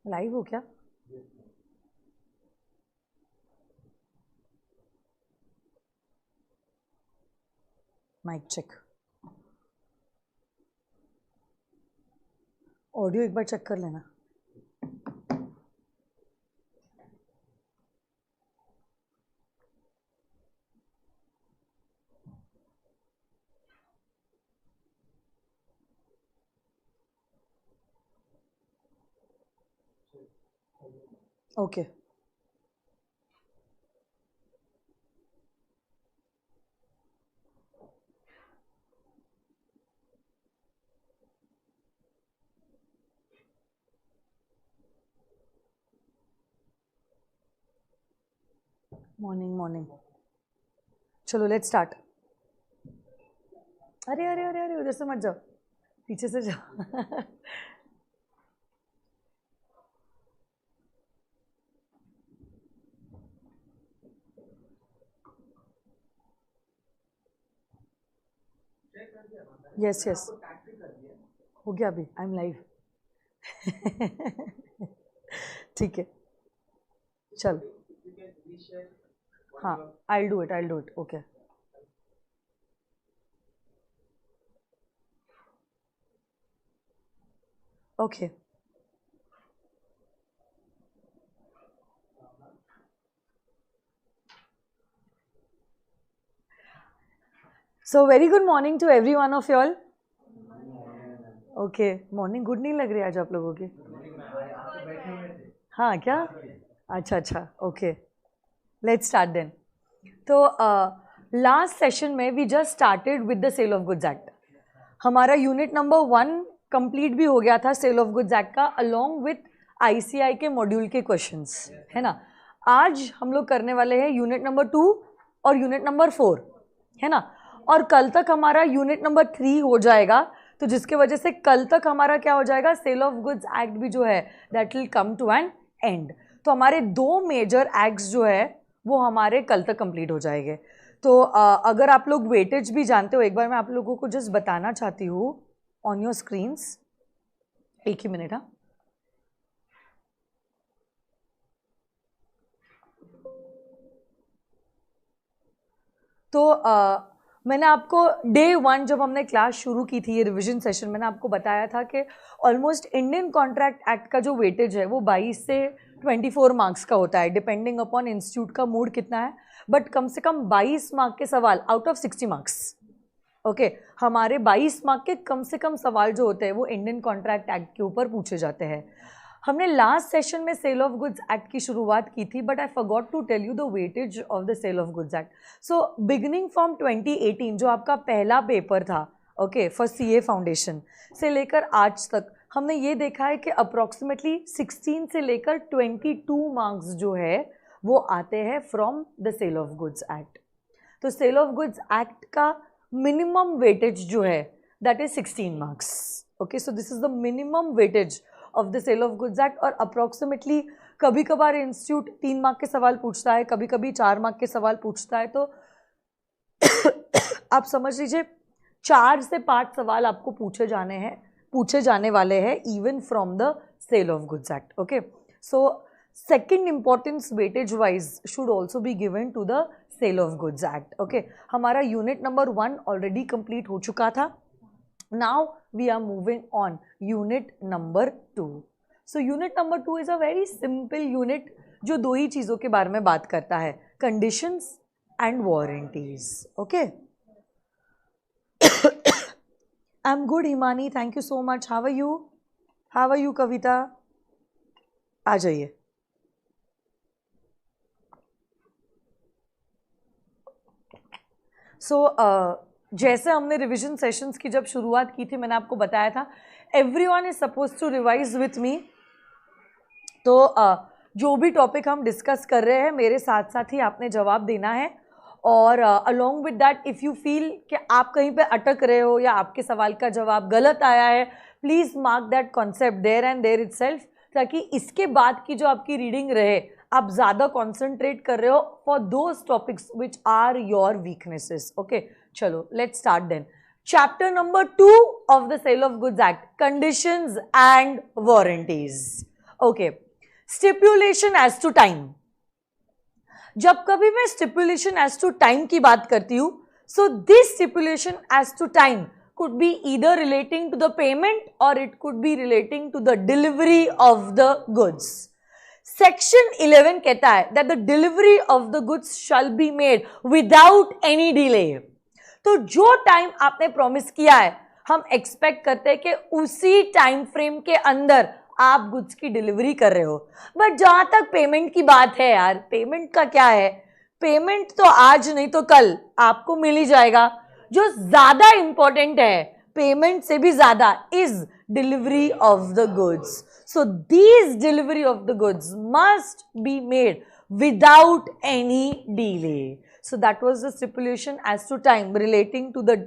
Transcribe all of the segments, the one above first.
Live हो क्या? Mic check, audio एक बार चेक कर लेना। Okay morning. चलो लेट्स स्टार्ट। अरे अरे अरे अरे, उधर से मत जाओ, पीछे से जाओ। यस यस, हो गया अभी, आई एम लाइव। ठीक है, चल। हाँ, I do it, okay. Okay, so very good morning to every one of you all. Okay, morning good नहीं लग रही आज आप लोगों की? हाँ क्या? अच्छा, ओके, लेट्स स्टार्ट देन। तो लास्ट सेशन में we just started with the sale of goods act. हमारा यूनिट नंबर 1 कंप्लीट भी हो गया था सेल ऑफ गुड्स एक्ट का, अलोंग विथ आईसीआई के मॉड्यूल के क्वेश्चंस, है ना। आज हम लोग करने वाले हैं यूनिट नंबर 2 और यूनिट नंबर 4, है ना। और कल तक हमारा यूनिट नंबर 3 हो जाएगा, तो जिसके वजह से कल तक हमारा क्या हो जाएगा, सेल ऑफ गुड्स एक्ट भी जो है that will come to an end. तो हमारे 2 मेजर एक्ट्स जो है वो हमारे कल तक कंप्लीट हो जाएंगे। तो अगर आप लोग वेटेज भी जानते हो, एक बार मैं आप लोगों को जस्ट बताना चाहती हूँ ऑन योर स्क्रीन्स, एक ही मिनट। हाँ, तो मैंने आपको डे 1 जब हमने क्लास शुरू की थी, ये रिवीजन सेशन, मैंने आपको बताया था कि ऑलमोस्ट इंडियन कॉन्ट्रैक्ट एक्ट का जो वेटेज है वो 22 से 24 मार्क्स का होता है, डिपेंडिंग अपॉन इंस्टीट्यूट का मूड कितना है, बट कम से कम 22 मार्क के सवाल आउट ऑफ 60 मार्क्स। ओके, हमारे 22 मार्क के कम से कम सवाल जो होते हैं वो इंडियन कॉन्ट्रैक्ट एक्ट के ऊपर पूछे जाते हैं। हमने लास्ट सेशन में सेल ऑफ गुड्स एक्ट की शुरुआत की थी, but I forgot to tell you the weightage of the sale of goods act. So beginning from 2018 जो आपका पहला पेपर था, ओके, फॉर सीए फाउंडेशन, से लेकर आज तक हमने ये देखा है कि अप्रॉक्सीमेटली 16 से लेकर 22 मार्क्स जो है वो आते हैं from the sale of goods act. तो सेल ऑफ गुड्स एक्ट का मिनिमम वेटेज जो है that is 16 marks. Okay, so this is the minimum weightage of the sale of goods act. और अप्रॉक्सीमेटली कभी कभार इंस्टीट्यूट 3 मार्क के सवाल पूछता है, कभी कभी 4 मार्क के सवाल पूछता है, तो आप समझ लीजिए 4 से 5 सवाल आपको पूछे जाने वाले हैं even from the sale of goods act. Okay, so second importance weightage wise should also be given to the sale of goods act. Okay, हमारा यूनिट नंबर 1 ऑलरेडी कंप्लीट हो चुका था। Now we are moving on unit number 2. So unit number 2 is a very simple unit जो 2 ही चीज़ों के बारे में बात करता है, conditions and warranties. Okay. I'm good, Himani. Thank you so much. How are you? How are you, Kavita? आ जाइए। So जैसे हमने रिवीजन सेशंस की जब शुरुआत की थी, मैंने आपको बताया था everyone is suppose to revise with me. तो जो भी टॉपिक हम डिस्कस कर रहे हैं मेरे साथ साथ ही आपने जवाब देना है, और along with that if you feel कि आप कहीं पे अटक रहे हो या आपके सवाल का जवाब गलत आया है, please mark that concept there and there itself, ताकि इसके बाद की जो आपकी रीडिंग रहे आप ज़्यादा कॉन्सेंट्रेट कर रहे हो for those topics which are your weaknesses. Okay, चलो let's start then. Chapter number 2 of the sale of goods act, conditions and warranties. Okay, stipulation as to time. जब कभी मैं स्टिपुलेशन एज टू टाइम की बात करती हूं, so this stipulation as to time could be either relating to the payment or it could be relating to the delivery of the goods. Section 11 कहता है that the delivery of the goods shall be made without any delay. तो जो time आपने promise किया है, हम expect करते हैं कि उसी टाइम फ्रेम के अंदर आप गुड्स की डिलीवरी कर रहे हो. बट जहां तक पेमेंट की बात है यार, पेमेंट का क्या है, पेमेंट तो आज नहीं तो कल आपको मिल ही जाएगा. जो ज्यादा इंपॉर्टेंट है पेमेंट से भी ज्यादा is delivery of the goods. So these delivery of the goods must be made without any delay. So that was the stipulation as to time relating to the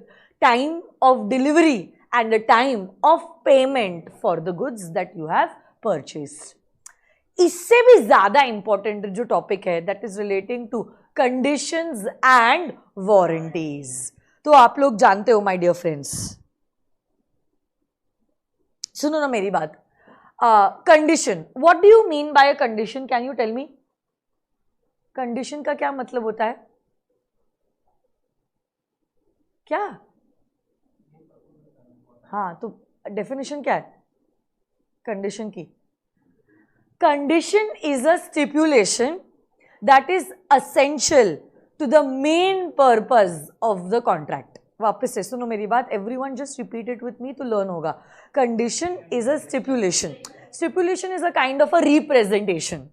time of delivery and the time of payment for the goods that you have purchased. इससे भी ज्यादा important जो topic है that is relating to conditions and warranties. तो आप लोग जानते हो माय डियर फ्रेंड्स, सुनो ना मेरी बात. Condition, what do you mean by a condition? Can you tell me? Condition का क्या मतलब होता है? क्या? हाँ, तो डेफिनेशन क्या है कंडीशन की? Condition is a stipulation that is essential to the main purpose of the contract. वापस से सुनो मेरी बात, everyone just repeat it with me तो लर्न होगा. Condition is a stipulation. Stipulation is a kind of a representation.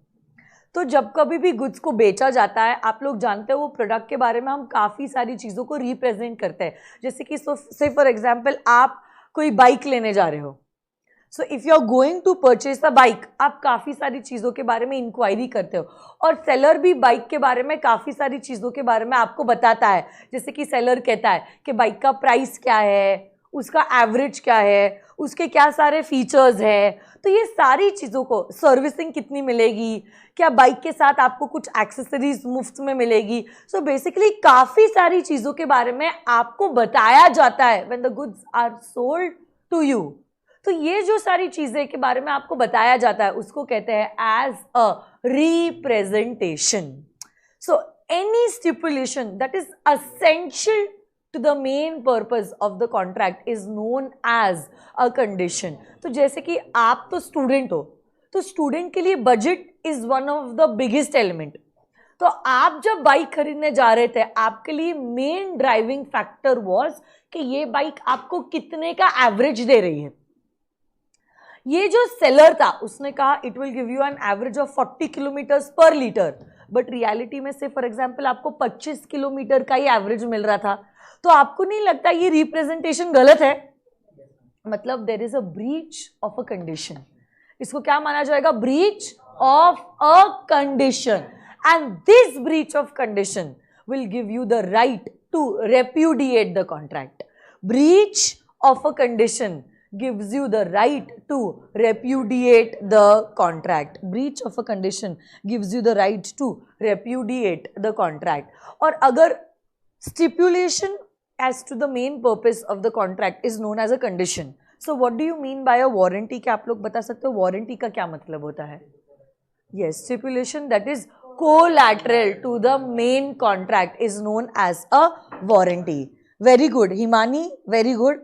तो जब कभी भी गुड्स को बेचा जाता है, आप लोग जानते हो वो प्रोडक्ट के बारे में हम काफ़ी सारी चीज़ों को रिप्रेजेंट करते हैं. जैसे कि से फॉर एग्जाम्पल आप कोई बाइक लेने जा रहे हो, so if you are going to purchase the bike, आप काफ़ी सारी चीज़ों के बारे में इंक्वायरी करते हो और सेलर भी बाइक के बारे में काफ़ी सारी चीज़ों के बारे में आपको बताता है. जैसे कि सेलर कहता है कि बाइक का प्राइस क्या है, उसका एवरेज क्या है, उसके क्या सारे फीचर्स है. तो ये सारी चीज़ों को, सर्विसिंग कितनी मिलेगी, क्या बाइक के साथ आपको कुछ एक्सेसरीज मुफ्त में मिलेगी. सो बेसिकली काफ़ी सारी चीज़ों के बारे में आपको बताया जाता है when the goods are sold to you. तो ये जो सारी चीज़ें के बारे में आपको बताया जाता है उसको कहते हैं as a representation. So any stipulation that is essential to the main purpose of the contract is known as a condition. तो जैसे कि आप तो स्टूडेंट हो, तो स्टूडेंट के लिए budget is one of the biggest element. तो आप जब बाइक खरीदने जा रहे थे, आपके लिए मेन ड्राइविंग फैक्टर वाज कि ये बाइक आपको कितने का एवरेज दे रही है. ये जो सेलर था उसने कहा it will give you an average of 40 kilometres पर लीटर, बट रियलिटी में से फॉर एग्जाम्पल आपको 25 किलोमीटर का ही एवरेज मिल रहा था. तो आपको नहीं लगता ये रिप्रेजेंटेशन गलत है? मतलब there is a breach of a condition. इसको क्या माना जाएगा? Breach of a condition. And this breach of condition will give you the right to repudiate the contract. Breach of a condition gives you the right to repudiate the contract. Breach of a condition gives you the right to repudiate the contract. और अगर stipulation as to the main purpose of the contract is known as a condition. So what do you mean by a warranty? क्या आप लोग बता सकते हो warranty का क्या मतलब होता है? Yes, stipulation that is collateral to the main contract is known as a warranty. Very good, Himani, very good.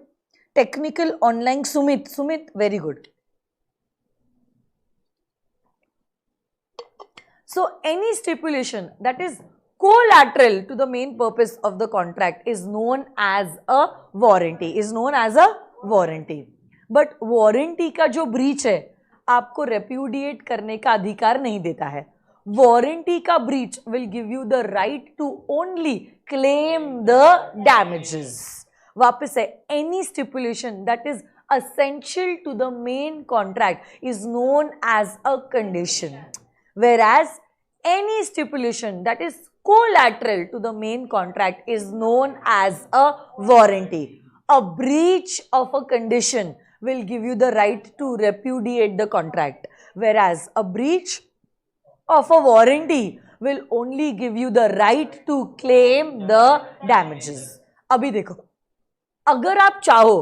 Technical online, Sumit, very good. So any stipulation that is collateral to the main purpose of the contract is known as a warranty. But warranty का जो breach है आपको repudiate करने का अधिकार नहीं देता है. Warranty का breach will give you the right to only claim the damages. वापस है, any stipulation that is essential to the main contract is known as a condition, whereas any stipulation that is collateral to the main contract is known as a warranty. A breach of a condition will give you the right to repudiate the contract, whereas a breach of a warranty will only give you the right to claim the damages. अभी देखो, अगर आप चाहो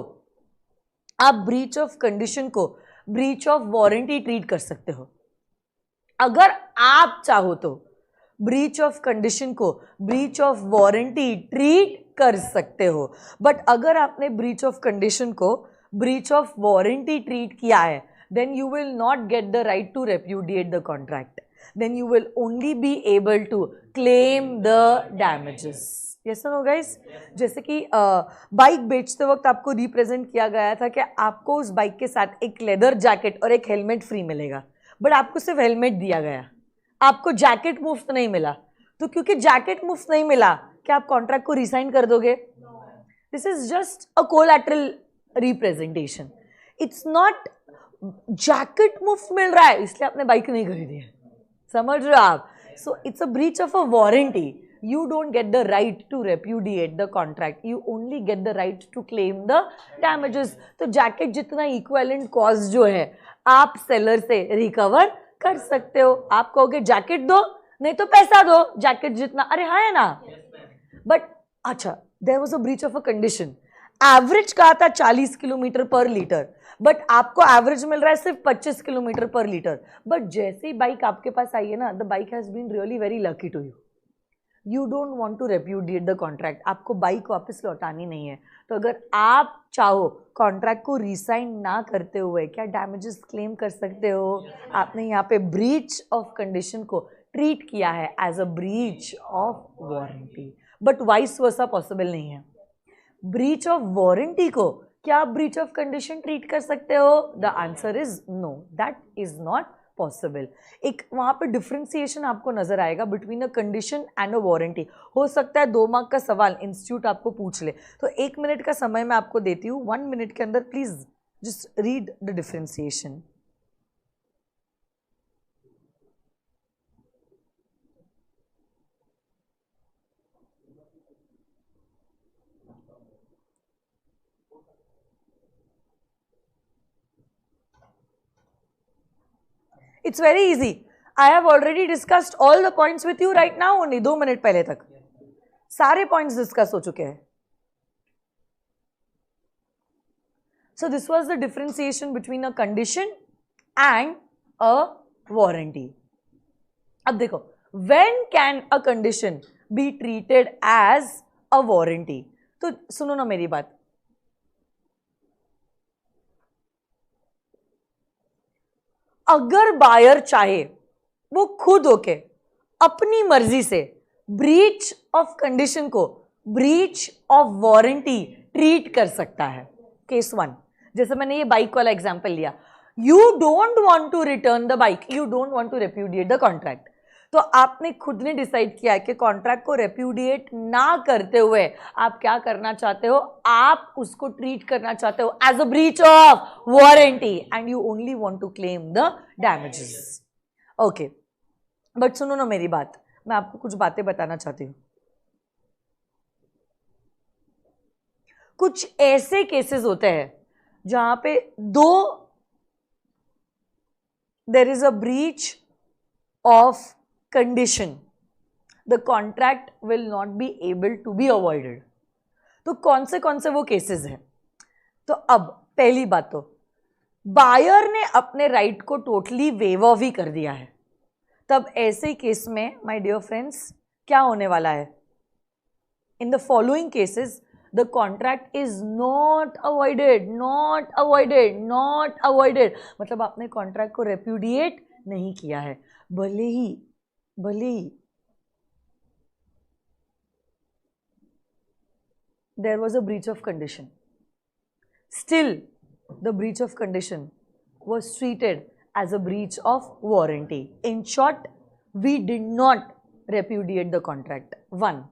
आप breach of condition को breach of warranty treat कर सकते हो। अगर आप चाहो तो ब्रीच ऑफ कंडीशन को ब्रीच ऑफ वारंटी ट्रीट कर सकते हो, बट अगर आपने ब्रीच ऑफ कंडीशन को ब्रीच ऑफ वारंटी ट्रीट किया है, then you will not get the right to repudiate the contract. Then you will only be able to claim the damages. Yes or no guys? जैसे कि bike बेचते वक्त आपको represent किया गया था कि आपको उस बाइक के साथ एक लेदर जैकेट और एक हेलमेट फ्री मिलेगा, बट आपको सिर्फ हेलमेट दिया गया, आपको जैकेट मुफ्त नहीं मिला। तो क्योंकि जैकेट मुफ्त नहीं मिला, क्या आप कॉन्ट्रैक्ट को रिसाइन कर दोगे? This is just a collateral representation. It's not jacket मुफ्त मिल रहा है इसलिए आपने बाइक नहीं खरीदी है, समझ रहे हो आप? So it's a breach of a warranty. You don't get the right to repudiate the contract, you only get the right to claim the damages. तो जैकेट जितना इक्विवेलेंट कॉस्ट जो है आप सेलर से रिकवर कर सकते हो। आप कहोगे जैकेट दो, नहीं तो पैसा दो, जैकेट जितना, अरे हाँ है ना। बट अच्छा, there was a breach of a condition. Average कहा था 40 किलोमीटर पर लीटर, बट आपको एवरेज मिल रहा है सिर्फ 25 किलोमीटर पर लीटर। बट जैसे ही बाइक आपके पास आई है ना, the bike has been really very lucky to you, you don't want to repudiate the contract, आपको बाइक वापस लौटानी नहीं है। तो अगर आप चाहो कॉन्ट्रैक्ट को रिसाइन ना करते हुए क्या डैमेजेस क्लेम कर सकते हो? आपने यहाँ पे ब्रीच ऑफ कंडीशन को ट्रीट किया है as a breach of warranty, but vice versa possible नहीं है। ब्रीच ऑफ वारंटी को क्या आप ब्रीच ऑफ कंडीशन ट्रीट कर सकते हो? The answer is no, that is not possible. एक वहां पे डिफ्रेंसिएशन आपको नजर आएगा between a condition and a warranty. हो सकता है 2 मार्क का सवाल इंस्टीट्यूट आपको पूछ ले, तो 1 मिनट का समय मैं आपको देती हूँ। 1 मिनट के अंदर please just read the differentiation. It's very easy. I have already discussed all the points with you right now only. 2 minute पहले तक सारे points discuss हो चुके हैं. So this was the differentiation between a condition and a warranty. अब देखो, when can a condition be treated as a warranty? तो सुनो ना मेरी बात, अगर बायर चाहे वो खुद होके अपनी मर्जी से ब्रीच ऑफ कंडीशन को ब्रीच ऑफ वारंटी ट्रीट कर सकता है। केस 1, जैसे मैंने ये बाइक वाला एग्जांपल लिया, you don't want to return the bike, you don't want to repudiate the contract, तो आपने खुद ने डिसाइड किया कि कॉन्ट्रैक्ट को रेप्यूडिएट ना करते हुए आप क्या करना चाहते हो, आप उसको ट्रीट करना चाहते हो as a breach of warranty and you only want to claim the damages. Okay, but सुनो ना मेरी बात, मैं आपको कुछ बातें बताना चाहती हूँ। कुछ ऐसे केसेस होते हैं जहां पे there is a breach of condition, the contract will not be able to be avoided. तो कौन से वो केसेस हैं? तो अब पहली बात तो बायर ने अपने राइट को टोटली वेव ऑफ ही कर दिया है, तब ऐसे केस में माय डियर फ्रेंड्स क्या होने वाला है? In the following cases the contract is not avoided, not avoided, not avoided, मतलब आपने कॉन्ट्रैक्ट को रेप्यूडिएट नहीं किया है, भले ही there was a breach of condition, still the breach of condition was treated as a breach of warranty. In short, we did not repudiate the contract. 1,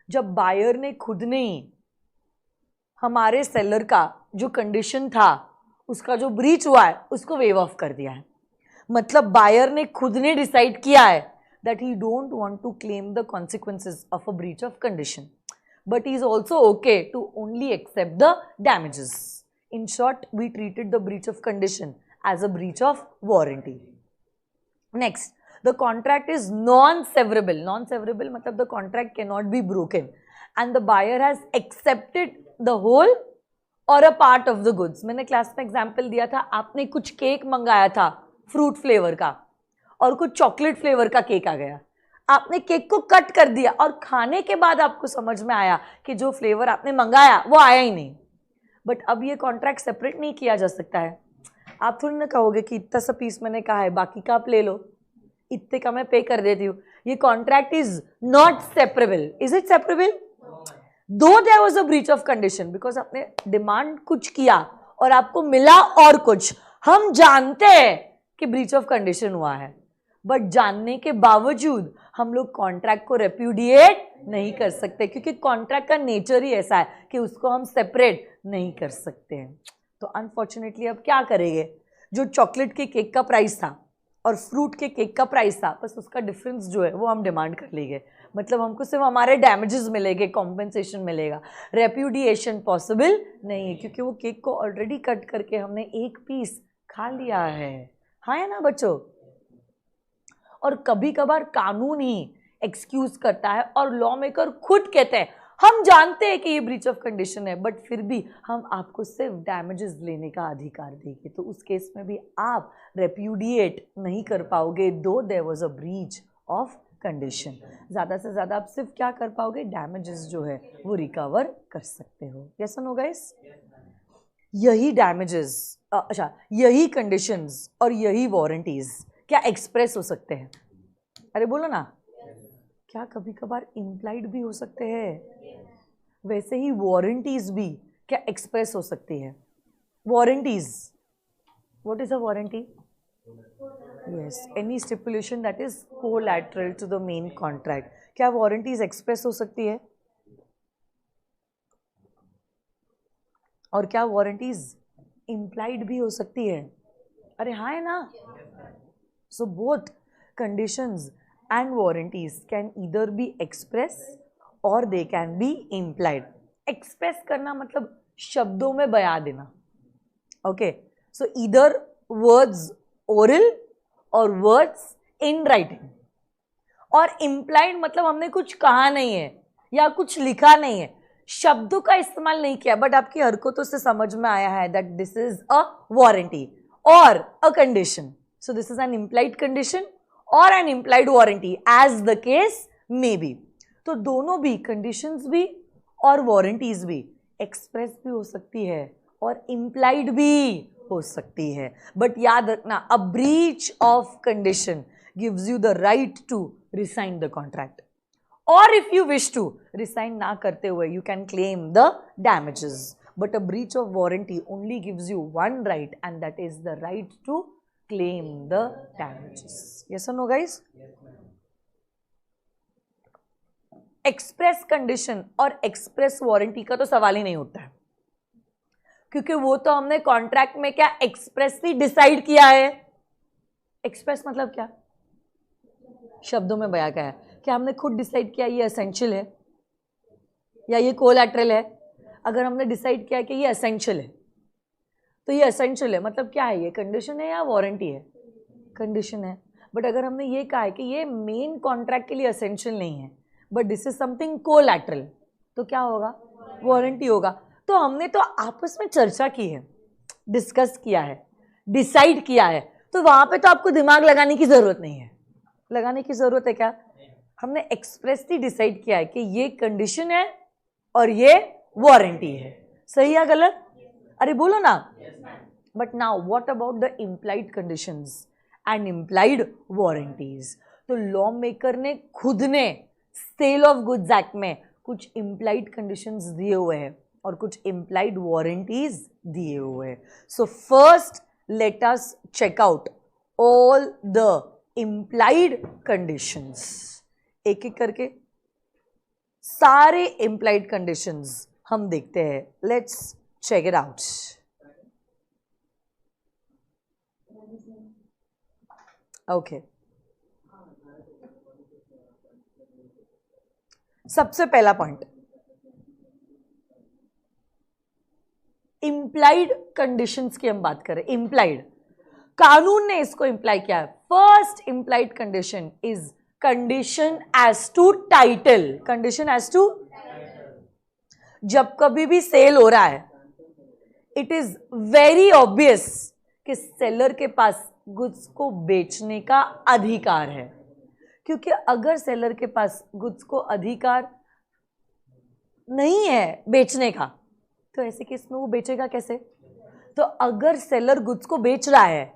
जब buyer ने खुद ने ही हमारे सेलर का जो कंडीशन था उसका जो ब्रीच हुआ है उसको वेव ऑफ कर दिया है, मतलब बायर ने खुद ने डिसाइड किया है that he don't want to claim the consequences of a breach of condition, but he is also okay to only accept the damages. In short, we treated the breach of condition as a breach of warranty. Next, the contract is non-severable. Non-severable मतलब the contract cannot be broken and the buyer has accepted the whole और a part of the goods. मैंने class में example दिया था, आपने कुछ cake मंगाया था फ्रूट फ्लेवर का और कुछ चॉकलेट फ्लेवर का केक आ गया, आपने केक को कट कर दिया और खाने के बाद आपको समझ में आया कि जो फ्लेवर आपने मंगाया वो आया ही नहीं। बट अब ये कॉन्ट्रैक्ट सेपरेट नहीं किया जा सकता है। आप थोड़ी ना कहोगे कि इतना सा पीस मैंने कहा है, बाकी का आप ले लो, इतने का मैं पे कर देती हूँ। ये contract is not separable. Is it separable? Though there was a breach of condition, because आपने डिमांड कुछ किया और आपको मिला और कुछ। हम जानते हैं कि ब्रीच ऑफ कंडीशन हुआ है, बट जानने के बावजूद हम लोग कॉन्ट्रैक्ट को रेप्यूडिएट नहीं कर सकते, क्योंकि कॉन्ट्रैक्ट का नेचर ही ऐसा है कि उसको हम सेपरेट नहीं कर सकते हैं। तो अनफॉर्चुनेटली अब क्या करेंगे? जो चॉकलेट के केक का प्राइस था और फ्रूट के केक का प्राइस था, बस उसका डिफरेंस जो है वो हम डिमांड कर लेंगे। मतलब हमको सिर्फ हमारे डैमेजेस मिलेंगे, कॉम्पेंसेशन मिलेगा, रेप्यूडिएशन पॉसिबल नहीं है, क्योंकि वो केक को ऑलरेडी कट करके हमने एक पीस खा लिया है। हाँ है ना बच्चों? और कभी कभार कानून ही एक्सक्यूज करता है और लॉ मेकर खुद कहते हैं हम जानते हैं कि ये ब्रीच ऑफ कंडीशन है, बट फिर भी हम आपको सिर्फ डैमेजेस लेने का अधिकार देंगे। तो उस केस में भी आप रेप्यूडिएट नहीं कर पाओगे, though there was a breach of condition. ज़्यादा से ज़्यादा आप सिर्फ क्या कर पाओगे? डैमेजेस जो है वो रिकवर कर सकते हो। Yes no guys? यही डैमेजेस, अच्छा यही कंडीशंस और यही वारंटीज क्या एक्सप्रेस हो सकते हैं? अरे बोलो ना, क्या कभी कभार इम्प्लाइड भी हो सकते हैं? वैसे ही वारंटीज भी क्या एक्सप्रेस हो सकती है? Warranties, what is a warranty? Yes, any stipulation that is collateral to the main contract. क्या वारंटीज एक्सप्रेस हो सकती है? और क्या वारंटीज इम्प्लाइड भी हो सकती है? अरे हाँ है ना? So both conditions and warranties can either be expressed or they can be implied. Express करना मतलब शब्दों में बया देना। Okay, so either words oral or words in writing. और implied मतलब हमने कुछ कहा नहीं है या कुछ लिखा नहीं है, शब्दों का इस्तेमाल नहीं किया, बट आपकी हरकतों से समझ में आया है that this is a warranty or a condition. So this is an implied condition और an implied warranty as the case may be. तो दोनों भी conditions भी और warranties भी express भी हो सकती है और implied भी हो सकती है। बट याद रखना, a breach of condition gives you the right to resign the contract, or if you wish to resign ना करते हुए you can claim the damages, but a breach of warranty only gives you one right, and that is the right to claim the damages. Yes or no guys? Express condition और express warranty का तो सवाल ही नहीं होता है, क्योंकि वो तो हमने कॉन्ट्रैक्ट में क्या एक्सप्रेसली डिसाइड किया है। एक्सप्रेस मतलब क्या? शब्दों में बयां किया है। क्या हमने खुद डिसाइड किया ये एसेंशियल है या ये कोलैटरल है? अगर हमने डिसाइड किया कि ये एसेंशियल है तो ये एसेंशियल है, मतलब क्या है? ये कंडीशन है या वारंटी है? कंडीशन है। बट अगर हमने ये कहा है कि ये मेन कॉन्ट्रैक्ट के लिए एसेंशियल नहीं है, but this is something collateral, तो क्या होगा? वारंटी होगा। तो हमने तो आपस में चर्चा की है, डिस्कस किया है, डिसाइड किया है, तो वहां पे तो आपको दिमाग लगाने की जरूरत नहीं है। लगाने की जरूरत है क्या? हमने एक्सप्रेसली डिसाइड किया है कि ये कंडीशन है और ये वारंटी है। सही या गलत? अरे बोलो ना। But now what about the implied conditions and implied warranties? तो लॉ मेकर ने खुद ने सेल ऑफ गुड्स एक्ट में कुछ इम्प्लाइड कंडीशंस दिए हुए हैं और कुछ इम्प्लाइड वारंटीज दिए हुए हैं। So first let us check out all the implied conditions. एक एक करके सारे इम्प्लाइड कंडीशंस हम देखते हैं। Let's check it out. Okay. सबसे पहला पॉइंट, इम्प्लाइड कंडीशंस की हम बात करें। इम्प्लाइड, कानून ने इसको इम्प्लाई किया है। First implied condition is condition as to title. Condition as to, जब कभी भी सेल हो रहा है इट इज वेरी ऑब्वियस कि सेलर के पास गुड्स को बेचने का अधिकार है, क्योंकि अगर सेलर के पास गुड्स को अधिकार नहीं है बेचने का तो ऐसे केस में वो बेचेगा कैसे? तो अगर सेलर गुड्स को बेच रहा है,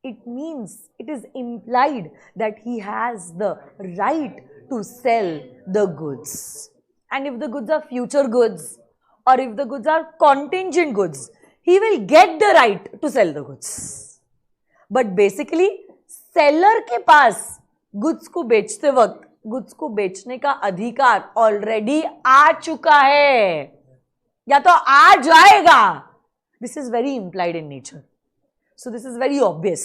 it means it is implied that he has the right to sell the goods. And if the goods are future goods or if the goods are contingent goods, he will get the right to sell the goods. But basically seller के पास goods को बेचते वक्त goods को बेचने का अधिकार already आ चुका है या तो आ जाएगा. This is very implied in nature. So this is very obvious.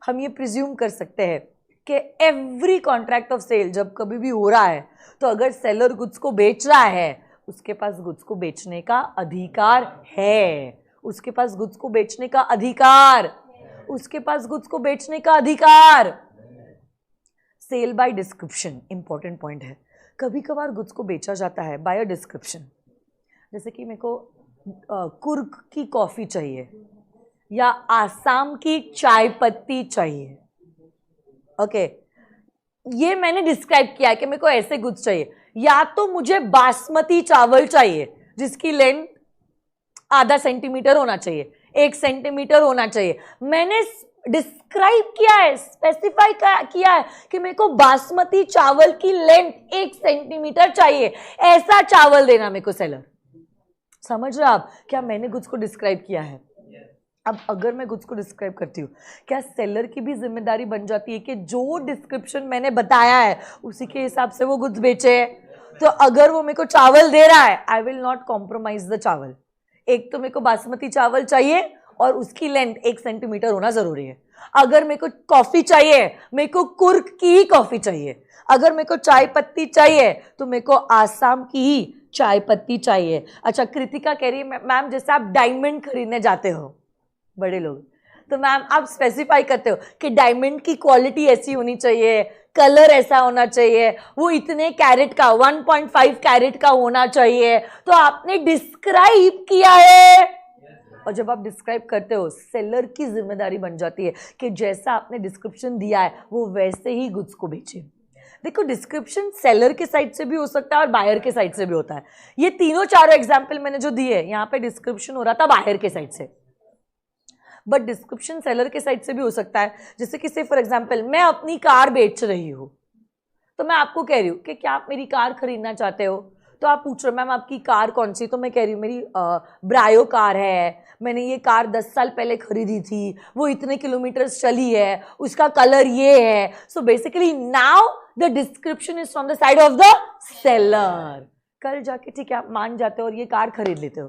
हम ये प्रिज्यूम कर सकते हैं कि एवरी कॉन्ट्रैक्ट ऑफ सेल जब कभी भी हो रहा है तो अगर सेलर गुड्स को बेच रहा है उसके पास गुड्स को बेचने का अधिकार है. उसके पास गुड्स को बेचने का अधिकार, उसके पास गुड्स को बेचने का अधिकार. Sale by description important point है. कभी कभार गुड्स को बेचा जाता है बाय अ डिस्क्रिप्शन. जैसे कि मेरे को कुर्क की कॉफी चाहिए या आसाम की चाय पत्ती चाहिए. ओके, ये मैंने डिस्क्राइब किया है कि मेरे को ऐसे गुड्स चाहिए. या तो मुझे बासमती चावल चाहिए जिसकी लेंथ आधा सेंटीमीटर होना चाहिए, 1 सेंटीमीटर होना चाहिए. मैंने डिस्क्राइब किया है, स्पेसिफाई किया है कि मेरे को बासमती चावल की लेंथ 1 सेंटीमीटर चाहिए. ऐसा चावल देना मेरे को सेलर. समझ रहे आप? क्या मैंने गुड्स को डिस्क्राइब किया है. अब अगर मैं गुड्स को डिस्क्राइब करती हूँ, क्या सेलर की भी जिम्मेदारी बन जाती है कि जो डिस्क्रिप्शन मैंने बताया है उसी के हिसाब से वो गुड्स बेचे. तो अगर वो मेरे को चावल दे रहा है, I will not compromise the चावल. एक तो मेरे को बासमती चावल चाहिए और उसकी लेंथ 1 सेंटीमीटर होना जरूरी है. अगर मेरे को कॉफी चाहिए, मेरे को कुर्क की ही कॉफी चाहिए. अगर मेरे को चाय पत्ती चाहिए तो मेरे को आसाम की ही चाय पत्ती चाहिए. अच्छा, कृतिका कह रही है मैम जैसे आप डायमंड खरीदने जाते हो बड़े लोग, तो मैम आप स्पेसिफाई करते हो कि डायमंड की क्वालिटी ऐसी होनी चाहिए, कलर ऐसा होना चाहिए, वो इतने कैरेट का 1.5 कैरेट का होना चाहिए. तो आपने डिस्क्राइब किया है. और जब आप डिस्क्राइब करते हो, सेलर की जिम्मेदारी बन जाती है कि जैसा आपने डिस्क्रिप्शन दिया है वो वैसे ही गुड्स को बेचे. देखो, डिस्क्रिप्शन सेलर के साइड से भी हो सकता है और बायर के साइड से भी होता है. ये तीनों चारों एग्जाम्पल मैंने जो दिए, यहाँ पे डिस्क्रिप्शन हो रहा था बायर के साइड से, बट डिस्क्रिप्शन सेलर के साइड से भी हो सकता है. जैसे कि फॉर एग्जाम्पल मैं अपनी कार बेच रही हूँ, तो मैं आपको कह रही हूँ कि क्या आप मेरी कार खरीदना चाहते हो. तो आप पूछ रहे हो मैम आपकी कार कौन सी. तो मैं कह रही हूँ मेरी ब्रायो कार है, मैंने ये कार 10 साल पहले खरीदी थी, वो इतने किलोमीटर चली है, उसका कलर ये है. So basically now the description is from the side of the seller. कल जाके ठीक है आप मान जाते हो और ये कार खरीद लेते हो.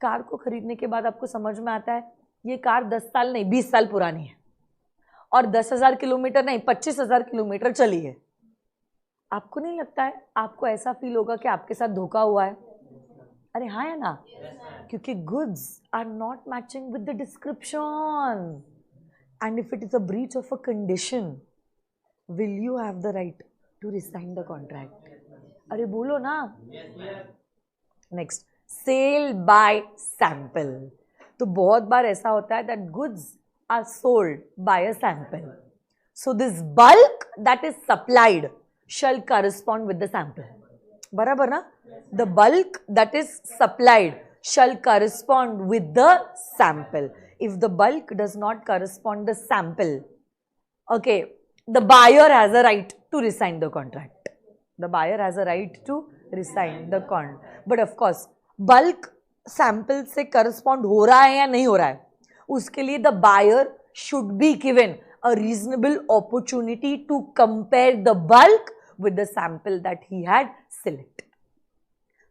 कार को खरीदने के बाद आपको समझ में आता है ये कार 10 साल नहीं 20 साल पुरानी है और 10,000 किलोमीटर नहीं 25,000 किलोमीटर चली है. आपको नहीं लगता है, आपको ऐसा फील होगा कि आपके साथ धोखा हुआ है? अरे हाँ है ना, क्योंकि goods are not matching with the description. And if it is a breach of a condition, will you have the right to rescind the contract? अरे बोलो ना. Next, sale by sample. तो बहुत बार ऐसा होता है that goods are sold by a sample. So this bulk that is supplied shall correspond with the sample. बराबर ना? The bulk that is supplied shall correspond with the sample. If the bulk does not correspond the sample, okay, the buyer has a right to resign the contract. The buyer has a right to resign the contract. But of course, bulk sample से correspond हो रहा है या नहीं हो रहा है, उसके लिए the buyer should be given a reasonable opportunity to compare the bulk with the sample that he had selected.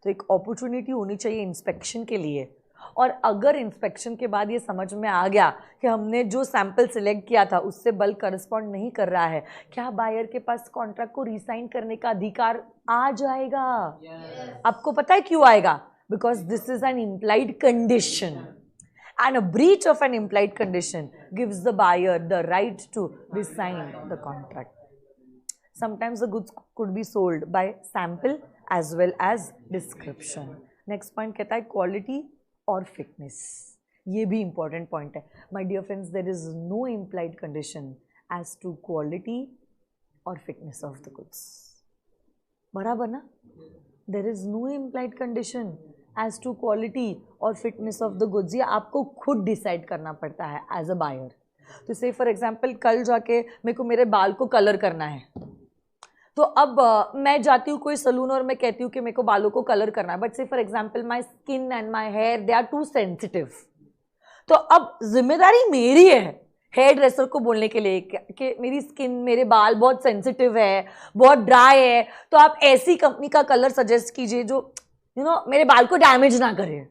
तो एक अपॉर्चुनिटी होनी चाहिए इंस्पेक्शन के लिए. और अगर इंस्पेक्शन के बाद ये समझ में आ गया कि हमने जो सैंपल सिलेक्ट किया था उससे बल्क करस्पॉन्ड नहीं कर रहा है, क्या बायर के पास कॉन्ट्रैक्ट को रिसाइन करने का अधिकार आ जाएगा? आपको पता है क्यों आएगा? Because this is an implied condition, and a breach of an implied condition gives the buyer the right to rescind the contract. Sometimes the goods could be sold by sample as well as description. Next point कहता है quality और fitness. ये भी important point है my dear friends. There is no implied condition as to quality और fitness of the goods. बराबर ना? There is no implied condition as to quality और फिटनेस ऑफ द गुड्स. ये आपको खुद डिसाइड करना पड़ता है एज अ बायर. तो से फॉर एग्जाम्पल कल जाके मेरे को मेरे बाल को कलर करना है, तो अब मैं जाती हूँ कोई सलून और मैं कहती हूँ कि मेरे को बालों को कलर करना है, but say for example my skin and my hair they are too sensitive. तो अब जिम्मेदारी मेरी है हेयर ड्रेसर को बोलने के लिए कि मेरी स्किन, मेरे बाल बहुत सेंसिटिव है, बहुत ड्राई है, तो आप ऐसी कंपनी का कलर सजेस्ट कीजिए जो मेरे बाल को डैमेज ना करे.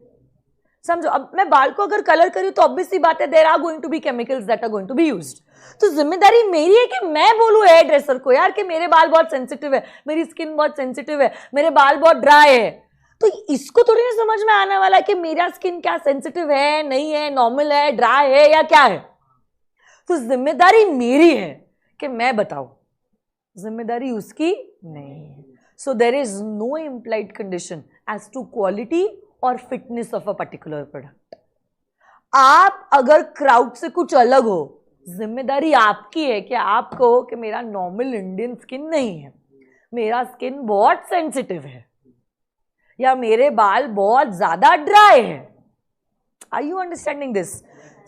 समझो, अब मैं बाल को अगर कलर करूँ तो ऑब्वियस सी बात है there are going to be chemicals that are going to be used. तो जिम्मेदारी मेरी है कि मैं बोलूँ हेयर ड्रेसर को यार कि मेरे बाल बहुत सेंसिटिव है, मेरी स्किन बहुत सेंसिटिव है, मेरे बाल बहुत ड्राई है. तो इसको थोड़ी ना समझ में आने वाला है कि मेरा स्किन क्या सेंसिटिव है, नहीं है, नॉर्मल है, ड्राई है या क्या है. तो जिम्मेदारी मेरी है कि मैं बताऊं, जिम्मेदारी उसकी नहीं है. So there is no implied condition as to quality और fitness of a particular product. आप अगर क्राउड से कुछ अलग हो, जिम्मेदारी आपकी है कि आप कहो कि मेरा नॉर्मल इंडियन स्किन नहीं है, मेरा स्किन बहुत सेंसिटिव है, या मेरे बाल बहुत ज्यादा ड्राई है. Are you understanding this?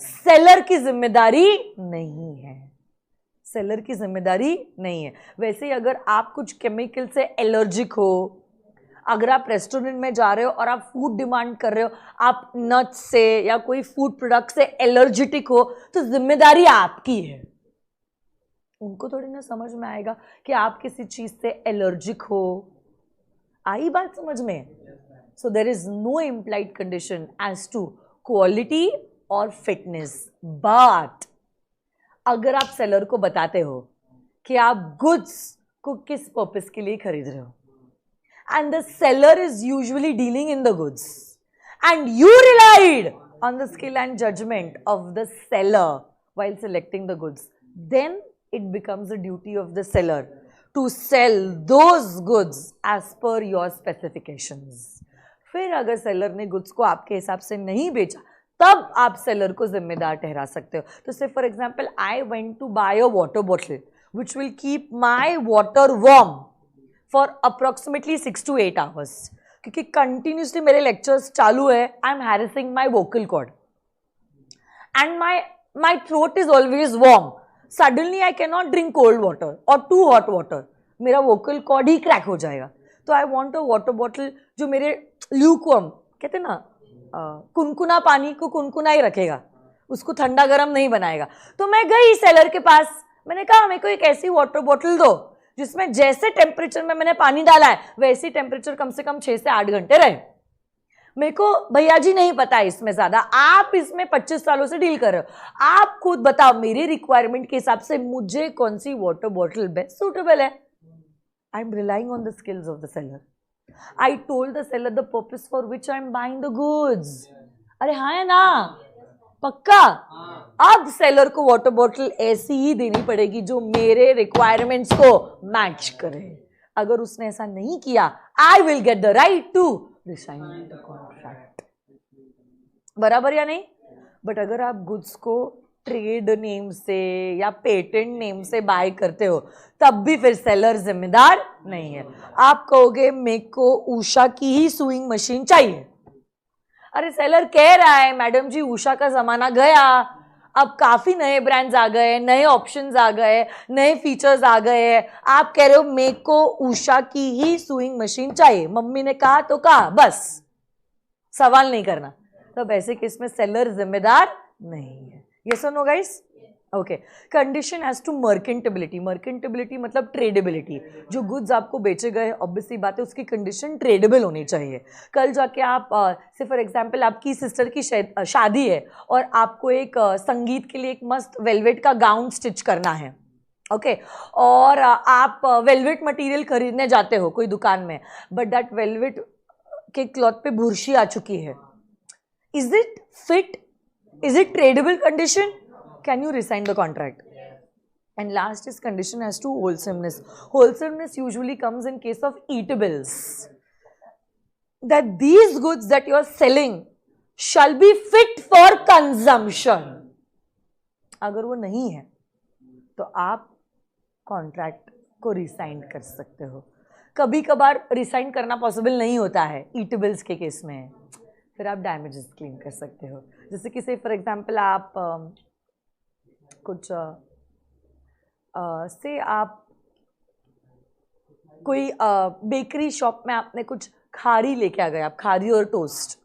Seller की जिम्मेदारी नहीं है, सेलर की जिम्मेदारी नहीं है. वैसे ही अगर आप कुछ केमिकल से एलर्जिक हो, अगर आप रेस्टोरेंट में जा रहे हो और आप फूड डिमांड कर रहे हो, आप नट्स से या कोई फूड प्रोडक्ट से एलर्जिटिक हो, तो जिम्मेदारी आपकी है. उनको थोड़ी ना समझ में आएगा कि आप किसी चीज से एलर्जिक हो. आई बात समझ में? So there is no implied condition as to quality और फिटनेस. बट अगर आप सेलर को बताते हो कि आप गुड्स को किस पर्पस के लिए खरीद रहे हो, and the seller is usually dealing in the goods, and you relied on the skill and judgment of the seller while selecting the goods, then it becomes a duty of the seller to sell those goods as per your specifications. फिर अगर seller ने goods को आपके हिसाब से नहीं बेचा, तब आप सेलर को जिम्मेदार ठहरा सकते हो. तो say for example I went to buy a water bottle which will keep my water warm for approximately 6 to 8 hours, क्योंकि कंटिन्यूसली मेरे लेक्चर्स चालू है. I am harassing my vocal cord and my throat is always warm. Suddenly I can not drink cold water और too hot water, मेरा vocal cord ही crack हो जाएगा. तो I want a water bottle जो मेरे ल्यूकवार्म, कहते ना, कुनकुना पानी को कुनकुना ही रखेगा, उसको ठंडा गर्म नहीं बनाएगा. तो मैं गई सेलर के पास, मैंने कहा मेरे को एक ऐसी वाटर बॉटल दो जिसमें जैसे टेम्परेचर में मैंने पानी डाला है वैसी टेम्परेचर कम से कम 6 से 8 घंटे रहे. मेरे को भैया जी नहीं पता है इसमें ज्यादा, आप इसमें 25 सालों से डील कर रहे हो, आप खुद बताओ मेरे रिक्वायरमेंट के हिसाब से मुझे कौन सी वाटर बॉटल बेस्ट सूटेबल है. I am relying on the skills of the seller. I told the seller the purpose for which I am buying the goods. अरे हाँ है ना, पक्का? अब सेलर को वाटर बॉटल ऐसी ही देनी पड़ेगी जो मेरे रिक्वायरमेंट्स को मैच करे. अगर उसने ऐसा नहीं किया, I will get the right to rescind the contract. बराबर या नहीं? बट अगर आप गुड्स को ट्रेड नेम से या पेटेंट नेम से बाय करते हो, तब भी फिर सेलर जिम्मेदार नहीं है. आप कहोगे मेरे को उषा की ही सुइंग मशीन चाहिए. अरे सेलर कह रहा है मैडम जी उषा का जमाना गया, अब काफी नए ब्रांड्स आ गए, नए ऑप्शंस आ गए, नए फीचर्स आ गए. आप कह रहे हो मेरे को उषा की ही सुइंग मशीन चाहिए, मम्मी ने कहा तो कहा, बस सवाल नहीं करना. तब ऐसे केस में सेलर जिम्मेदार नहीं है. यस और no guys? Okay. Condition as to merchantability. Merchantability मतलब ट्रेडेबिलिटी. जो गुड्स आपको बेचे गए, ऑब्वियसली बात है उसकी कंडीशन ट्रेडेबल होनी चाहिए. कल जाके आप से फॉर एग्जांपल आपकी सिस्टर की शादी है और आपको एक संगीत के लिए एक मस्त वेलवेट का गाउन स्टिच करना है, ओके और आप वेलवेट मटेरियल खरीदने जाते हो कोई दुकान में, बट दैट वेलवेट के क्लॉथ पे बुरशी आ चुकी है. Is it fit? Is it tradable condition? Can you resign the contract? And last is condition as to wholesomeness. Wholesomeness usually comes in case of eatables. That these goods that you are selling shall be fit for consumption. अगर वो नहीं है तो आप contract को resign कर सकते हो. कभी कभार रिसाइन करना पॉसिबल नहीं होता है, ईटेबल्स के केस में, फिर आप डैमेजेस क्लेम कर सकते हो. जैसे कि से फॉर एग्जांपल आप कुछ से आप कोई बेकरी शॉप में आपने कुछ खारी लेके आ गए, आप खारी और टोस्ट,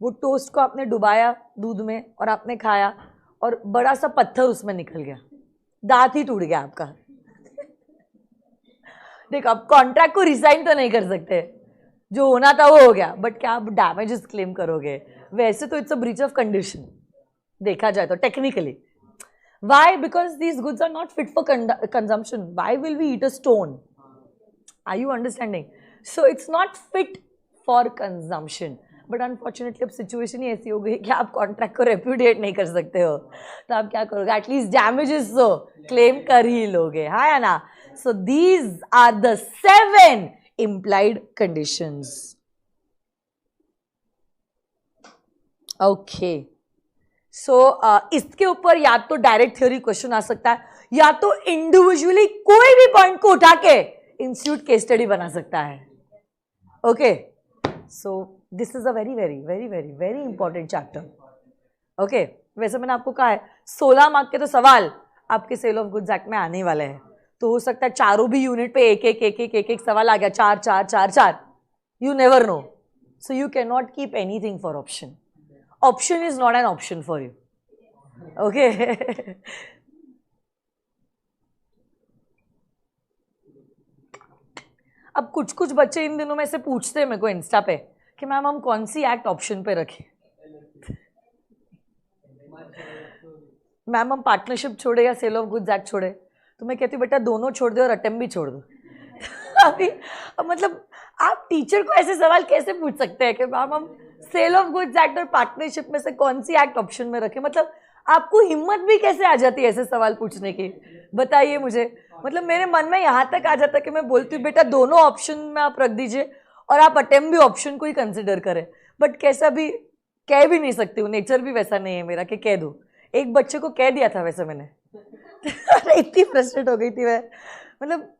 वो टोस्ट को आपने डुबाया दूध में और आपने खाया और बड़ा सा पत्थर उसमें निकल गया, दांत ही टूट गया आपका. देखो आप कॉन्ट्रैक्ट को रिसाइन तो नहीं कर सकते, जो होना था वो हो गया, बट क्या आप डैमेजेस क्लेम करोगे? वैसे तो it's a breach of condition देखा जाए तो technically. Why? Because these goods are not fit for consumption. Why will we eat a stone? Are you understanding? So it's not fit for consumption. But unfortunately अब situation ही ऐसी हो गई कि आप कॉन्ट्रैक्ट को रेप्यूडिएट नहीं कर सकते हो, तो आप क्या करोगे? एटलीस्ट डैमेजेस तो क्लेम कर ही लोगे, हाँ या ना? So these are the 7 implied conditions. Okay. So इसके ऊपर या तो डायरेक्ट थ्योरी क्वेश्चन आ सकता है, या तो इंडिविजुअली कोई भी पॉइंट को उठा के इंस्टीट्यूट केस स्टडी बना सकता है. Okay, so this is a very very very very very important chapter. Okay, वैसे मैंने आपको कहा है 16 मार्क के तो सवाल आपके सेल ऑफ गुड्स एक्ट में आने वाले हैं, तो हो सकता है चारों भी यूनिट पे एक सवाल आ गया, 4 4 4 4. You never know, so you can not keep anything for option. Option is not an option for you. Okay. अब कुछ कुछ बच्चे इन दिनों में से पूछते हैं मेरे को इंस्टा पे कि मैम हम कौन सी एक्ट ऑप्शन पे रखें. मैम हम पार्टनरशिप छोड़े या सेल ऑफ गुड्स एक्ट छोड़े? तो मैं कहती हूँ बेटा दोनों छोड़ दो और अटेम्प्ट भी छोड़ दो. अभी मतलब आप टीचर को ऐसे सवाल कैसे पूछ सकते हैं कि मैम हम सेल ऑफ गुड्स एक्ट और पार्टनरशिप में से कौन सी एक्ट ऑप्शन में रखें? मतलब आपको हिम्मत भी कैसे आ जाती है ऐसे सवाल पूछने की, बताइए मुझे. मतलब मेरे मन में यहाँ तक आ जाता है कि मैं बोलती हूँ बेटा दोनों ऑप्शन में आप रख दीजिए और आप अटेम्प्ट भी ऑप्शन को ही कंसिडर करें. बट कैसा भी कह भी नहीं सकती हूँ, नेचर भी वैसा नहीं है मेरा कि कह दूँ. एक बच्चे को कह दिया था वैसे मैंने. इतनी फ्रस्ट्रेट हो गई थी मैं. मतलब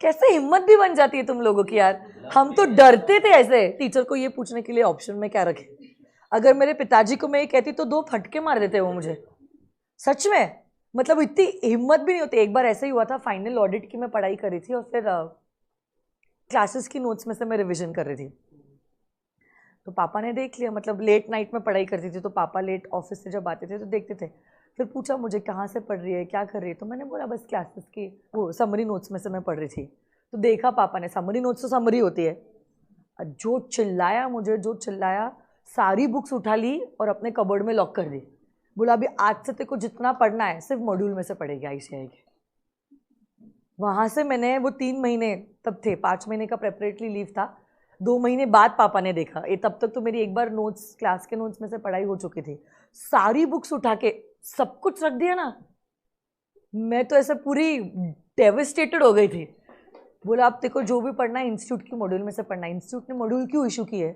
कैसे हिम्मत भी बन जाती है तुम लोगों की यार. हम तो डरते थे ऐसे टीचर को ये पूछने के लिए ऑप्शन में क्या रखे. अगर मेरे पिताजी को मैं ये कहती तो 2 फटके मार देते वो मुझे, सच में. मतलब इतनी हिम्मत भी नहीं होती. एक बार ऐसे ही हुआ था, फाइनल ऑडिट की मैं पढ़ाई करी थी और फिर क्लासेस की नोट्स में से मैं रिविजन कर रही थी, तो पापा ने देख लिया. मतलब लेट नाइट में पढ़ाई करती थी तो पापा लेट ऑफिस से जब आते थे तो देखते थे. फिर पूछा मुझे कहाँ से पढ़ रही है, क्या कर रही है? तो मैंने बोला बस क्लासेस की वो समरी नोट्स में से मैं पढ़ रही थी. तो देखा पापा ने, समरी नोट्स तो समरी होती है. जो चिल्लाया मुझे, जो चिल्लाया, सारी बुक्स उठा ली और अपने कबर्ड में लॉक कर दी. बोला अभी आज से तेरे को जितना पढ़ना है सिर्फ मॉड्यूल में से पढ़ेगी, ICI के. वहाँ से मैंने वो 3 महीने तब थे, 5 महीने का प्रेपरेटरी लीव था, 2 महीने बाद पापा ने देखा. ये तब तक तो मेरी एक बार नोट्स, क्लास के नोट्स में से पढ़ाई हो चुकी थी. सारी बुक्स उठा के सब कुछ रख दिया ना. मैं तो ऐसे पूरी डेविस्टेटेड हो गई थी. बोला अब तेरे को जो भी पढ़ना है इंस्टीट्यूट की मॉड्यूल में से पढ़ना है. इंस्टीट्यूट ने मॉड्यूल क्यों इशू की है?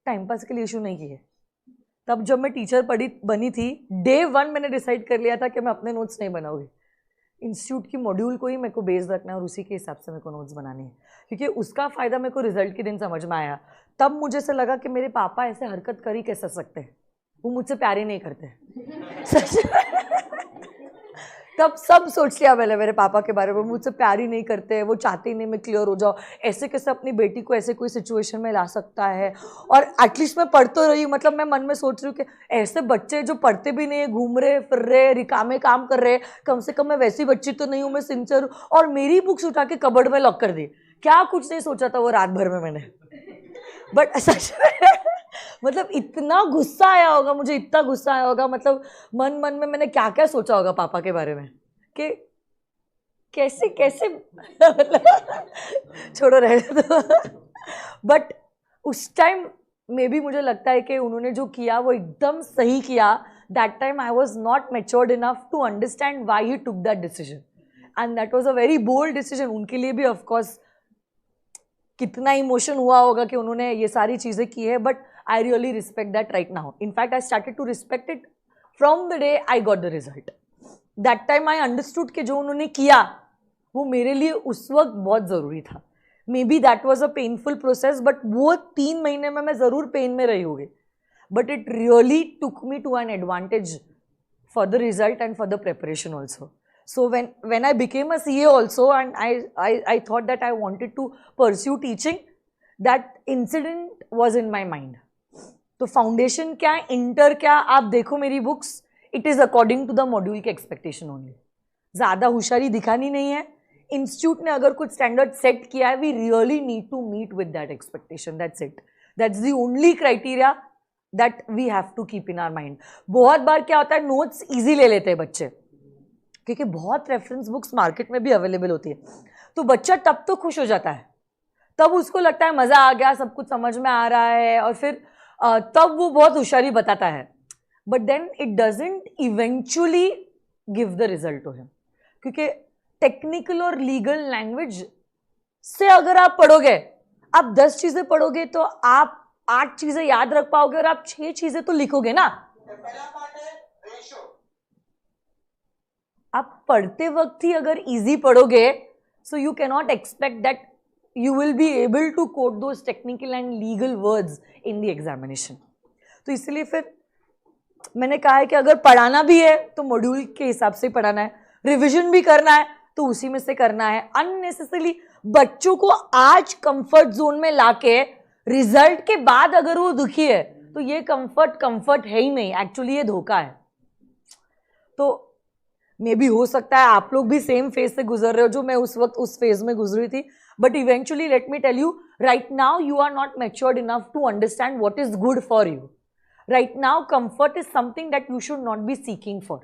टाइम पास के लिए इशू नहीं की है. तब जब मैं टीचर बनी थी, डे 1 मैंने डिसाइड कर लिया था कि मैं अपने नोट्स नहीं बनाऊंगी. इंस्टीट्यूट की मॉड्यूल को ही मेरे को बेस रखना है और उसी के हिसाब से मेरे को नोट्स बनानी है, क्योंकि उसका फ़ायदा मेरे को रिजल्ट के दिन समझ में आया. तब मुझे से लगा कि मेरे पापा ऐसे हरकत कर ही कैसे सकते हैं, वो मुझसे प्यार ही नहीं करते. तब सब सोच लिया मैंने मेरे पापा के बारे में, मुझसे प्यार ही नहीं करते, वो चाहते ही नहीं मैं क्लियर हो जाऊँ. ऐसे कैसे अपनी बेटी को ऐसे कोई सिचुएशन में ला सकता है. और एटलीस्ट मैं पढ़ तो रही हूँ. मतलब मैं मन में सोच रही हूँ कि ऐसे बच्चे जो पढ़ते भी नहीं है, घूम रहे फिर रहे, रिकामे काम कर रहे, कम से कम मैं वैसी बच्ची तो नहीं हूँ, मैं सिंसियर हूँ. और मेरी बुक्स उठा के कबर्ड में लॉक कर दी. क्या कुछ नहीं सोचा था वो रात भर में मैंने. बट सच में मतलब इतना गुस्सा आया होगा मुझे, इतना गुस्सा आया होगा. मतलब मन मन में मैंने क्या क्या सोचा होगा पापा के बारे में कि कैसे कैसे मतलब छोड़ो रहे दो. बट उस टाइम में भी मुझे लगता है कि उन्होंने जो किया वो एकदम सही किया. That time I was not matured enough to understand why he took that decision, and that was a very bold decision. उनके लिए भी ऑफकोर्स कितना इमोशन हुआ होगा कि उन्होंने ये सारी चीज़ें की है. But I really respect that right now. In fact, I started to respect it from the day I got the result. That time I understood कि जो उन्होंने किया वो मेरे लिए उस वक्त बहुत ज़रूरी था. Maybe that was a painful process, but वो 3 महीने में मैं ज़रूर पेन में रही होगी. But it really took me to an advantage for the result and for the preparation also. So when I became a CA also, and I thought that I wanted to pursue teaching, that incident was in my mind. तो foundation क्या है, inter क्या, आप देखो मेरी books, it is according to the module के expectation only. ज़्यादा होशियारी दिखानी नहीं है. इंस्टीट्यूट ने अगर कुछ स्टैंडर्ड सेट किया है, we really need to meet with that expectation. That's it. That's the only criteria that we have to keep in our mind. बहुत बार क्या होता है, नोट्स ईजी ले लेते हैं बच्चे, क्योंकि बहुत रेफरेंस बुक्स मार्केट में भी अवेलेबल होती है. तो बच्चा तब तो खुश हो जाता है, तब उसको लगता है मज़ा आ गया, सब कुछ समझ में आ रहा है, और फिर तब वो बहुत होशियारी बताता है. But then it doesn't eventually give the result to him, क्योंकि टेक्निकल और लीगल लैंग्वेज से अगर आप पढ़ोगे, आप 10 चीज़ें पढ़ोगे तो आप 8 चीज़ें याद रख पाओगे, और आप 6 चीज़ें तो लिखोगे ना. आप पढ़ते वक्त ही अगर इजी पढ़ोगे, so you cannot expect that you will be able to quote those technical and legal words in the examination. तो इसलिए फिर मैंने कहा है कि अगर पढ़ाना भी है तो मॉड्यूल के हिसाब से पढ़ाना है, रिवीजन भी करना है तो उसी में से करना है. अननेसेसरली बच्चों को आज कंफर्ट जोन में लाके रिजल्ट के बाद अगर वो दुखी है, तो ये कंफर्ट है ही नहीं, एक्चुअली ये धोखा है. तो मे बी हो सकता है आप लोग भी सेम फेज से गुजर रहे हो जो मैं उस वक्त उस फेज में गुजरी थी. But eventually, let me tell you, right now you are not matured enough to understand what is good for you. Right now, comfort is something that you should not be seeking for.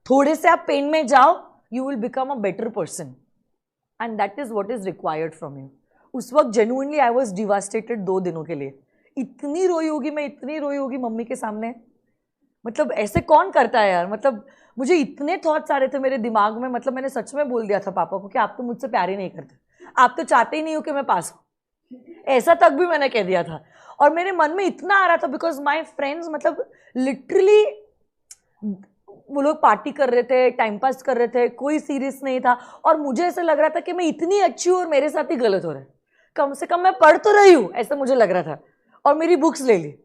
थोड़े से आप pen में जाओ, you will become a better person, and that is what is required from you. उस वक्त genuinely I was devastated 2 दिनों के लिए. इतनी रोई होगी मैं, इतनी रोई होगी मम्मी के सामने. मतलब ऐसे कौन करता है यार. मतलब मुझे इतने थॉट्स आ रहे थे मेरे दिमाग में. मतलब मैंने सच में बोल दिया था पापा को कि आप तो मुझसे प्यार ही नहीं करते, आप तो चाहते ही नहीं हो कि मैं पास हूँ. ऐसा तक भी मैंने कह दिया था. और मेरे मन में इतना आ रहा था बिकॉज माय फ्रेंड्स, मतलब लिटरली वो लोग पार्टी कर रहे थे, टाइम पास कर रहे थे, कोई सीरियस नहीं था. और मुझे ऐसा लग रहा था कि मैं इतनी अच्छी हूँ और मेरे साथ ही गलत हो रहा है. कम से कम मैं पढ़ तो रही हूँ, ऐसा मुझे लग रहा था, और मेरी बुक्स ले ली.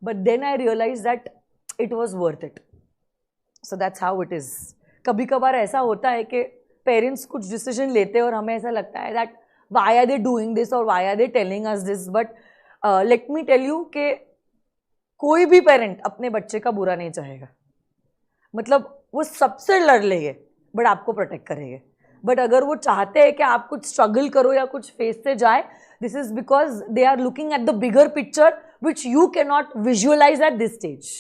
But then I realize that it was worth it. So that's how it is. कभी कभार ऐसा होता है कि पेरेंट्स कुछ डिसीजन लेते हैं और हमें ऐसा लगता है that why are they doing this और why are they telling us this. But let me tell you कि कोई भी पेरेंट अपने बच्चे का बुरा नहीं चाहेगा. मतलब वो सबसे लड़ लेंगे बट आपको प्रोटेक्ट करेंगे. बट अगर वो चाहते हैं कि आप कुछ स्ट्रगल करो या कुछ फेस से जाए, this is because they are looking at the bigger picture which you can not visualize at this stage.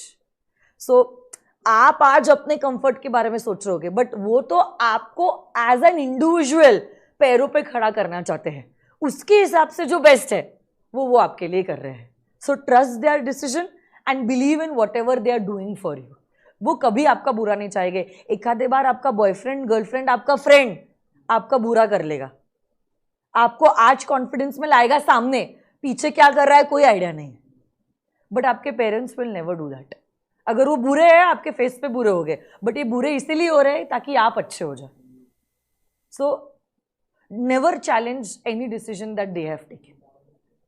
So आप आज अपने कंफर्ट के बारे में सोच रहे होगे, बट वो तो आपको एज एन इंडिविजुअल पैरों पे खड़ा करना चाहते हैं. उसके हिसाब से जो बेस्ट है वो आपके लिए कर रहे हैं. So trust their decision and believe in whatever they are doing for you. वो कभी आपका बुरा नहीं चाहेंगे. एक आधे बार आपका बॉयफ्रेंड, गर्लफ्रेंड, आपका फ्रेंड आपका बुरा कर लेगा, आपको आज कॉन्फिडेंस में लाएगा सामने, पीछे क्या कर रहा है कोई आइडिया नहीं. बट आपके parents will never do that. अगर वो बुरे हैं, आपके फेस पे बुरे हो गए, बट ये बुरे इसीलिए हो रहे हैं ताकि आप अच्छे हो जाए. So never challenge any decision that they have taken.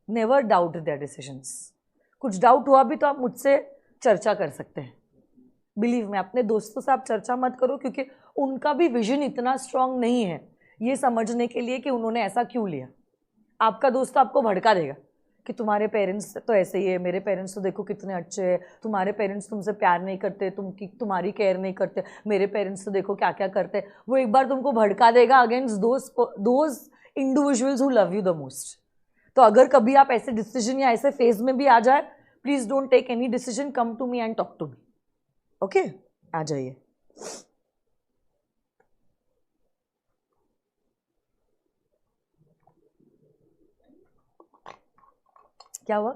Never doubt their decisions. कुछ डाउट हुआ भी तो आप मुझसे चर्चा कर सकते हैं. बिलीव में अपने दोस्तों से आप चर्चा मत करो, क्योंकि उनका भी विजन इतना स्ट्रांग नहीं है ये समझने के लिए कि उन्होंने ऐसा क्यों लिया. आपका दोस्त आपको भड़का देगा कि तुम्हारे पेरेंट्स तो ऐसे ही है, मेरे पेरेंट्स तो देखो कितने अच्छे हैं, तुम्हारे पेरेंट्स तुमसे प्यार नहीं करते, तुम्हारी केयर नहीं करते, मेरे पेरेंट्स तो देखो क्या क्या करते. वो एक बार तुमको भड़का देगा against those individuals who love you the most. तो अगर कभी आप ऐसे डिसीजन या ऐसे फेज में भी आ जाए, please don't take any decision, come to me and talk to me. Okay, आ जाइए. क्या हुआ?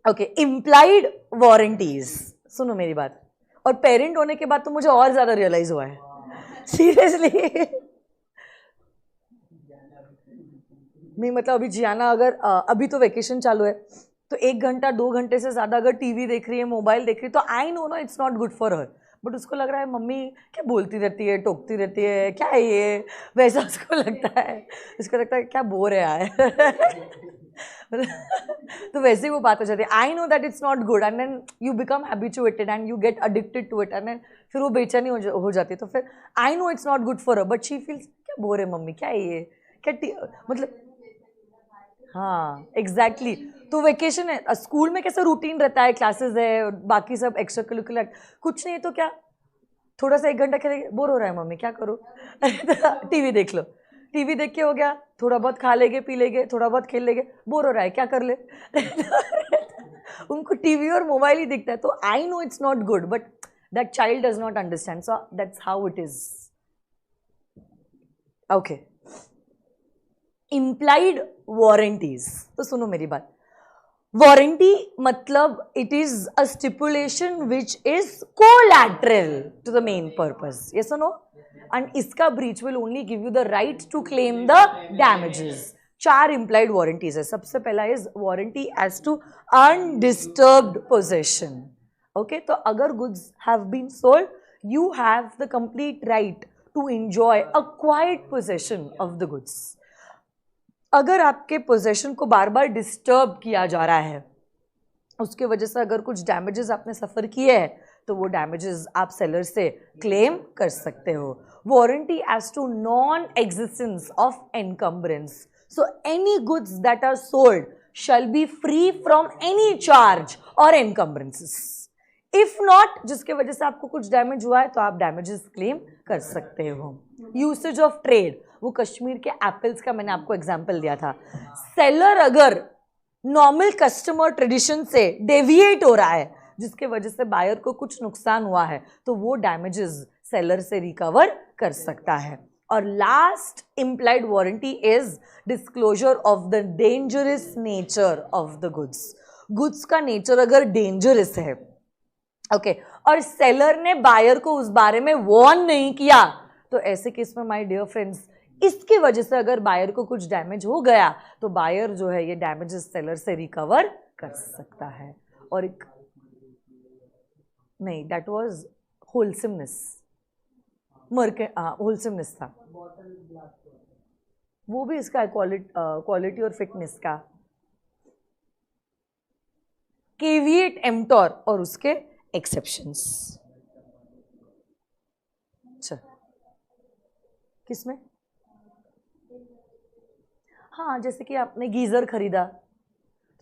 Okay, implied warranties. सुनो मेरी बात. और पेरेंट होने के बाद तो मुझे और ज्यादा रियलाइज हुआ है सीरियसली. मैं मतलब अभी जियाना अगर अभी तो वेकेशन चालू है तो 1 घंटा 2 घंटे से ज़्यादा अगर टीवी देख रही है, मोबाइल देख रही है, तो आई नो ना it's not good for her, but उसको लग रहा है मम्मी क्या बोलती रहती है, टोकती रहती है, क्या है ये, वैसा उसको लगता है। उसको लगता है क्या बोर है यार। तो वैसे ही वो बात हो जाती है। I know that it's not good and then you become habituated and you get addicted to it and then फिर वो बेचैनी हो जाती है। तो फिर I know it's not good for her, but she feels क्या बोर है मम्मी, क्या है ये, क्या मतलब। हाँ एग्जैक्टली तो वेकेशन है, स्कूल में कैसा रूटीन रहता है, क्लासेस है, बाकी सब एक्स्ट्रा करिकुलर, कुछ नहीं तो क्या थोड़ा सा 1 घंटा खेलेंगे, बोर हो रहा है मम्मी क्या करूँ। टीवी देख लो, टीवी देख के हो गया, थोड़ा बहुत खा लेंगे पी लेंगे, थोड़ा बहुत खेल लेंगे, बोर हो रहा है क्या कर ले। उनको टीवी और मोबाइल ही दिखता है। तो I know it's not good but that child does not understand, so that's how it is. Okay, implied warranties, तो सुनो मेरी बात। वारंटी मतलब it is a stipulation which is collateral to the main purpose, yes और no, and इसका breach will only give you the right to claim the damages. 4 implied warranties है। सबसे पहला is warranty as to undisturbed possession. Okay, तो अगर goods have been sold you have the complete right to enjoy a quiet possession of the goods. अगर आपके possession को बार बार disturb किया जा रहा है, उसके वजह से अगर कुछ डैमेजेस आपने सफ़र किए हैं तो वो डैमेजेस आप सेलर से क्लेम कर सकते हो। Warranty as to non existence of encumbrance, so any goods that are sold shall be free from any charge or encumbrances. If not, जिसके वजह से आपको कुछ डैमेज हुआ है तो आप डैमेजेस क्लेम कर सकते हो। यूसेज ऑफ ट्रेड, वो कश्मीर के एप्पल्स का मैंने आपको एग्जांपल दिया था। सेलर अगर नॉर्मल कस्टमर ट्रेडिशन से डेविएट हो रहा है जिसके वजह से बायर को कुछ नुकसान हुआ है तो वो डैमेजेस सेलर से रिकवर कर सकता है। और last implied warranty is disclosure of the dangerous nature of the goods. Goods का नेचर अगर डेंजरस है, ओके, और सेलर ने बायर को उस बारे में वार्न नहीं किया, तो ऐसे केस में माय डियर फ्रेंड्स इसकी वजह से अगर बायर को कुछ डैमेज हो गया तो बायर जो है ये डैमेजेस सेलर से रिकवर कर सकता है। और एक नहीं, दैट वाज होलसमनेस, होलसमनेस था वो भी इसका क्वालिटी और फिटनेस का। केविएट एम्प्टोर और उसके एक्सेप्शंस। अच्छा, किसमें? हाँ, जैसे कि आपने गीज़र खरीदा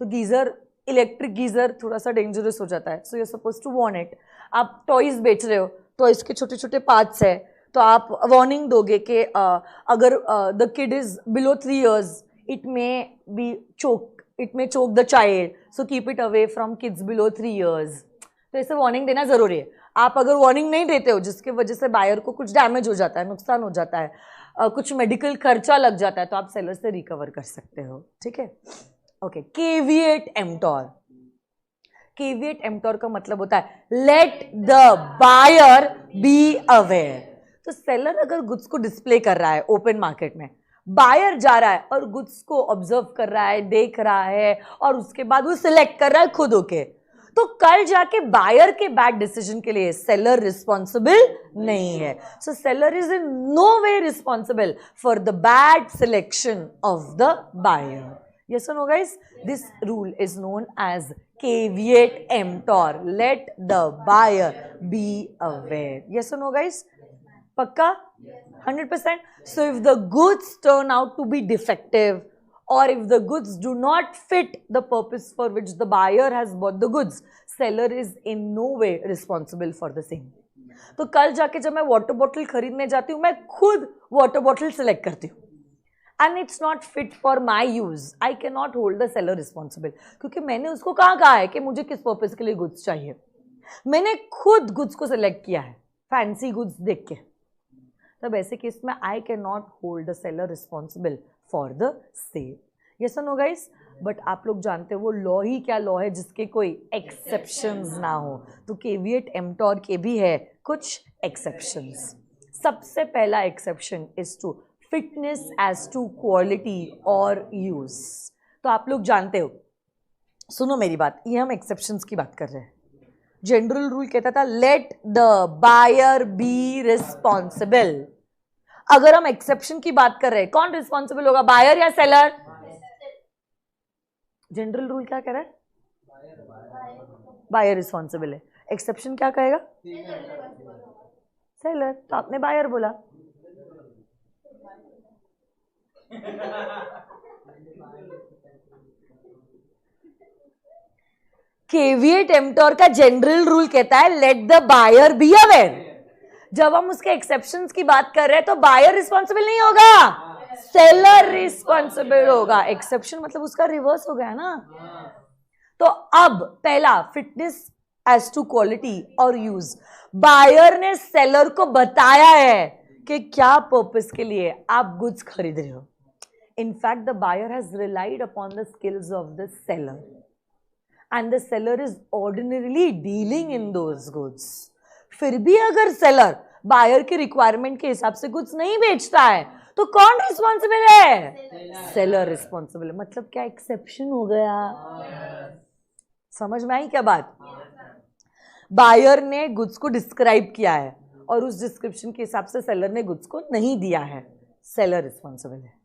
तो गीज़र, इलेक्ट्रिक गीज़र थोड़ा सा डेंजरस हो जाता है, so you suppose to warn it. आप टॉयज़ बेच रहे हो, टॉयज़ के छोटे छोटे पार्ट्स है तो आप वार्निंग दोगे कि अगर the kid is below 3 years it may choke the child, so keep it away from kids below 3 years। तो ऐसे वार्निंग देना ज़रूरी है। आप अगर वार्निंग नहीं देते हो जिसके वजह से बायर को कुछ डैमेज हो जाता है, नुकसान हो जाता है, कुछ मेडिकल खर्चा लग जाता है, तो आप सेलर से रिकवर कर सकते हो, ठीक है। Okay, caveat emptor. Caveat emptor का मतलब होता है let the buyer be aware. तो सेलर अगर गुड्स को डिस्प्ले कर रहा है ओपन मार्केट में, बायर जा रहा है और गुड्स को ऑब्जर्व कर रहा है, देख रहा है और उसके बाद वो सिलेक्ट कर रहा है खुद होके, तो कल जाके बायर के बैड डिसीजन के लिए सेलर रिस्पॉन्सिबल नहीं है। So seller is in no way responsible for the bad selection of the buyer. Yes or no, guys? This rule is known as caveat emptor. Let the buyer be aware. Yes or no, guys? Pakka? 100%? So if the goods turn out to be defective or if the goods do not fit the purpose for which the buyer has bought the goods, seller is in no way responsible for the same. तो कल जाके जब मैं water bottle खरीदने जाती हूँ मैं खुद वाटर बॉटल सेलेक्ट करती हूँ and it's not fit for my use, I cannot hold the seller responsible, क्योंकि मैंने उसको कहा है कि मुझे किस पर्पस के लिए गुड्स चाहिए, मैंने खुद गुड्स को सिलेक्ट किया है फैंसी गुड्स देख के। तब ऐसे केस में I cannot hold the seller responsible for the sale. Yes or no, guys? But आप लोग जानते हो वो लॉ ही क्या लॉ है जिसके कोई एक्सेप्शंस ना हो, तो केविएट एम्प्टोर के भी है कुछ एक्सेप्शंस। सबसे पहला exception is to fitness as to quality और यूज। तो आप लोग जानते हो, सुनो मेरी बात, ये हम एक्सेप्शंस की बात कर रहे हैं। जनरल रूल कहता था let the buyer be responsible. अगर हम एक्सेप्शन की बात कर रहे हैं, कौन रिस्पॉन्सिबल होगा, बायर या सेलर? जनरल रूल क्या कह रहा है? बायर रिस्पॉन्सिबल है। एक्सेप्शन क्या कहेगा? सेलर। तो आपने बायर बोला। केविएट एम्प्टोर का जनरल रूल कहता है let the buyer be aware. जब हम उसके एक्सेप्शंस की बात कर रहे हैं तो बायर रिस्पॉन्सिबल नहीं होगा, सेलर रिस्पॉन्सिबल होगा। एक्सेप्शन मतलब उसका रिवर्स हो गया ना। तो अब पहला, फिटनेस एज टू क्वालिटी और यूज, बायर ने सेलर को बताया है कि क्या पर्पस के लिए आप गुड्स खरीद रहे हो। In fact the buyer has relied upon the skills of the seller and the seller is ordinarily dealing in those goods। फिर भी अगर सेलर बायर की रिक्वायरमेंट के हिसाब से गुड्स नहीं बेचता है तो कौन रिस्पॉन्सिबल है? सेलर रिस्पॉन्सिबल है। मतलब क्या एक्सेप्शन हो गया? समझ में आई क्या बात? बायर ने गुड्स को डिस्क्राइब किया है और उस डिस्क्रिप्शन के हिसाब से सेलर ने गुड्स को नहीं दिया है, सेलर रिस्पॉन्सिबल है।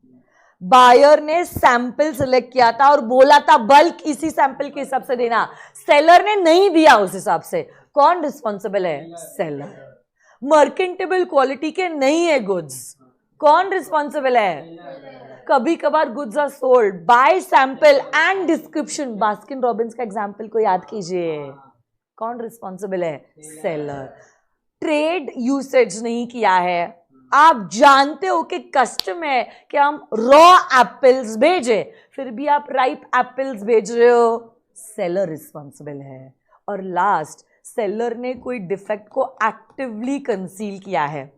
बायर ने सैंपल सिलेक्ट किया था और बोला था बल्क इसी सैंपल के हिसाब से देना, सेलर ने नहीं दिया उस हिसाब से, कौन रिस्पॉन्सिबल है? सेलर। मर्केंटेबल क्वालिटी के नहीं है गुड्स, कौन रिस्पॉन्सिबल है? कभी कभार goods are sold by sample and description, Baskin Robbins का एग्जांपल को याद कीजिए, कौन रिस्पॉन्सिबल है? सेलर। ट्रेड यूसेज नहीं किया है, आप जानते हो कि कस्टम है कि हम रॉ एप्पल्स भेजे, फिर भी आप राइप एप्पल्स भेज रहे हो, सेलर रिस्पॉन्सिबल है। और लास्ट, सेलर ने कोई डिफेक्ट को एक्टिवली कंसील किया है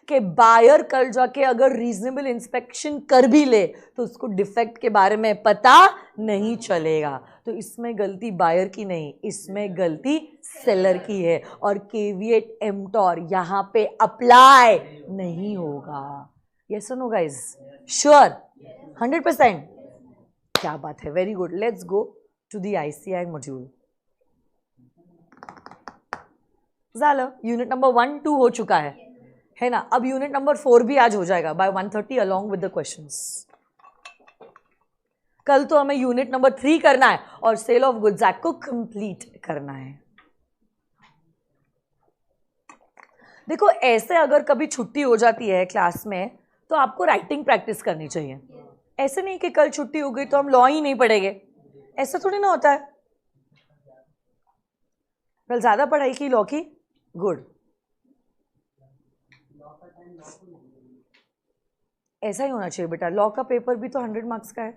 कि बायर कल जाके अगर रीजनेबल इंस्पेक्शन कर भी ले तो उसको डिफेक्ट के बारे में पता नहीं चलेगा। तो इसमें गलती बायर की नहीं, इसमें गलती सेलर की है और केविएट एम्प्टोर यहां पे अप्लाई नहीं होगा। यस और नो गाइस? श्योर? 100%? क्या बात है, very good. Let's go to the ICI module. झालं, यूनिट नंबर 1, 2 हो चुका है ना। अब यूनिट नंबर 4 भी आज हो जाएगा by 1:30 along with the questions. कल तो हमें यूनिट नंबर 3 करना है और सेल ऑफ गुड्स एक्ट को कंप्लीट करना है। देखो, ऐसे अगर कभी छुट्टी हो जाती है क्लास में तो आपको राइटिंग प्रैक्टिस करनी चाहिए। ऐसे नहीं कि कल छुट्टी हो गई तो हम लॉ ही नहीं पढ़ेंगे, ऐसा थोड़ी ना होता है। कल ज्यादा पढ़ाई की लॉ की, गुड, ऐसा ही होना चाहिए बेटा। लॉ का पेपर भी तो 100 मार्क्स का है।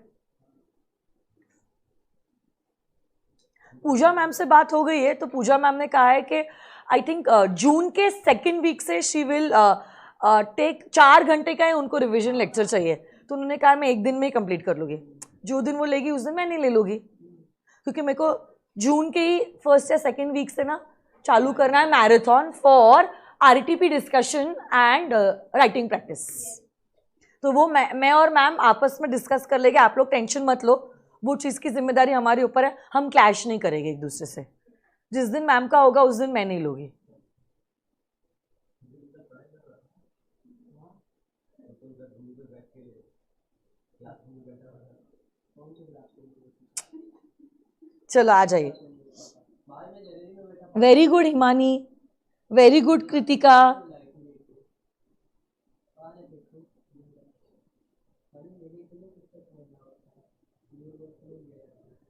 पूजा मैम से बात हो गई है तो पूजा मैम ने कहा है कि आई थिंक जून के 2nd वीक से शी विल टेक 4 घंटे का है उनको रिवीजन लेक्चर चाहिए। तो उन्होंने कहा मैं 1 दिन में ही कंप्लीट कर लूँगी, जो दिन वो लेगी उस दिन मैं नहीं ले लूँगी, क्योंकि मेरे को जून के ही 1st या 2nd वीक से ना चालू करना है marathon for RTP discussion and writing practice. तो वो मैं और मैम आपस में डिस्कस कर लेंगे, आप लोग टेंशन मत लो, वो चीज़ की जिम्मेदारी हमारे ऊपर है, हम क्लैश नहीं करेंगे एक दूसरे से। जिस दिन मैम का होगा उस दिन मैं नहीं लूँगी। चलो आ जाइए। Very good Himani, very good Kritika.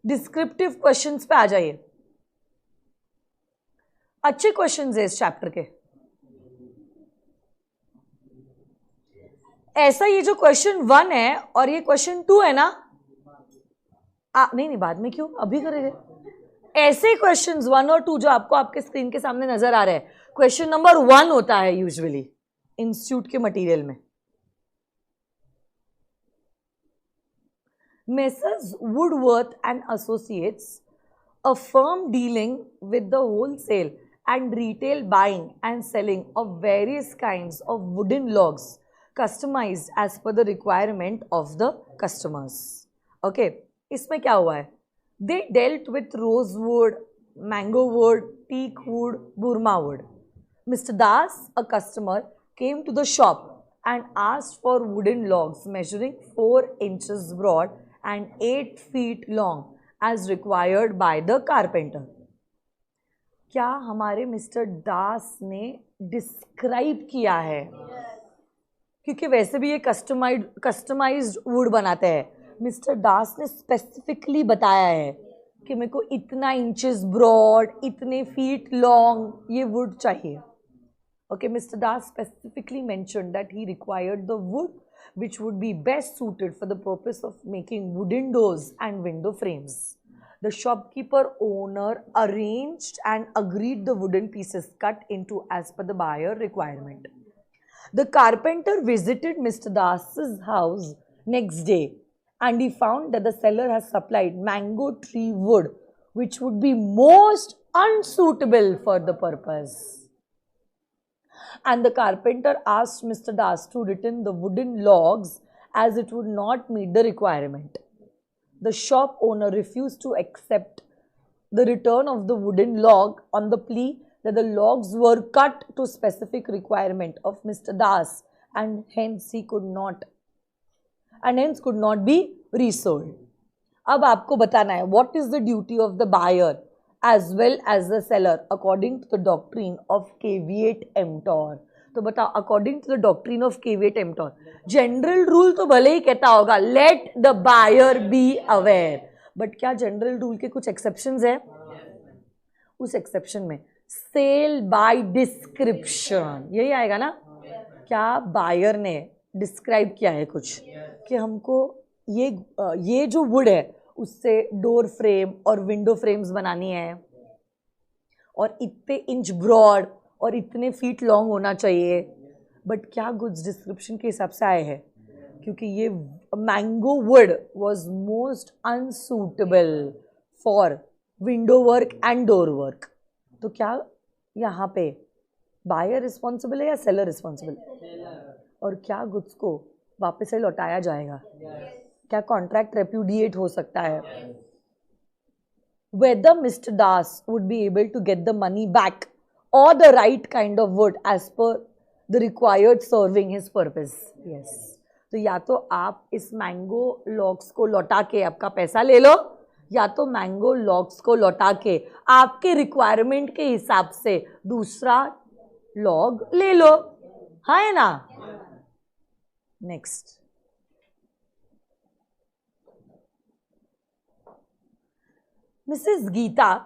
Descriptive questions पे आ जाइए, अच्छे क्वेश्चंस है इस चैप्टर के। ऐसा ये जो क्वेश्चन 1 है और ये क्वेश्चन 2 है ना, नहीं बाद में क्यों, अभी करेंगे। ऐसे क्वेश्चंस 1 और 2 जो आपको आपके स्क्रीन के सामने नजर आ रहे हैं, क्वेश्चन नंबर 1 होता है यूजुअली इंस्टीट्यूट के मटेरियल में। Messrs. Woodworth and Associates, a firm dealing with the wholesale and retail buying and selling of various kinds of wooden logs, customized as per the requirement of the customers. Okay, इसमें क्या हुआ है? They dealt with rosewood, mango wood, teak wood, burma wood. Mr. Das, a customer, came to the shop and asked for wooden logs measuring 4 inches broad and 8 feet long as required by the carpenter. क्या हमारे mister दास ने describe किया है? क्योंकि वैसे भी ये customised would बनाते हैं. मिस्टर दास ने स्पेसिफिकली बताया है कि मेरे को इतना इंचेस ब्रॉड, इतने फीट लॉन्ग ये वुड चाहिए. Okay, Mr. Das specifically mentioned that he required the wood which would be best suited for the purpose of making wooden doors and window frames. The shopkeeper owner arranged and agreed the wooden pieces cut into as per the buyer requirement. The carpenter visited Mr. Das's house next day and he found that the seller has supplied mango tree wood which would be most unsuitable for the purpose. And the carpenter asked Mr. Das to return the wooden logs as it would not meet the requirement. The shop owner refused to accept the return of the wooden log on the plea that the logs were cut to specific requirement of Mr. Das and hence could not be resold. अब आपको बताना है what is the duty of the buyer as well as the seller according to the doctrine of caveat emptor. तो बताओ, according to the doctrine of caveat emptor, general rule तो भले ही कहता होगा let the buyer be aware, but क्या general rule के कुछ exceptions है? उस एक्सेप्शन में सेल बाय डिस्क्रिप्शन यही आएगा ना. क्या बायर ने डिस्क्राइब किया है कुछ कि हमको ये जो वुड है उससे डोर फ्रेम और विंडो फ्रेम्स बनानी है और इतने इंच ब्रॉड और इतने फीट लॉन्ग होना चाहिए, बट क्या गुड्स डिस्क्रिप्शन के हिसाब से आए हैं? क्योंकि ये mango would was most unsuitable for window work and door work. तो क्या यहाँ पे बायर रिस्पॉन्सिबल है या सेलर रिस्पॉन्सिबल? और क्या गुड्स को वापस से लौटाया जाएगा? क्या कॉन्ट्रैक्ट रेप्यूडिएट हो सकता है? Whether Mr. Das would be able to get the money back or the right kind of wood as per the required serving his purpose. Yes. तो या तो आप इस मैंगो लॉग्स को लौटा के आपका पैसा ले लो या तो मैंगो लॉग्स को लौटा के आपके रिक्वायरमेंट के हिसाब से दूसरा लॉग ले लो. हाँ है ना? Next. Mrs. Geeta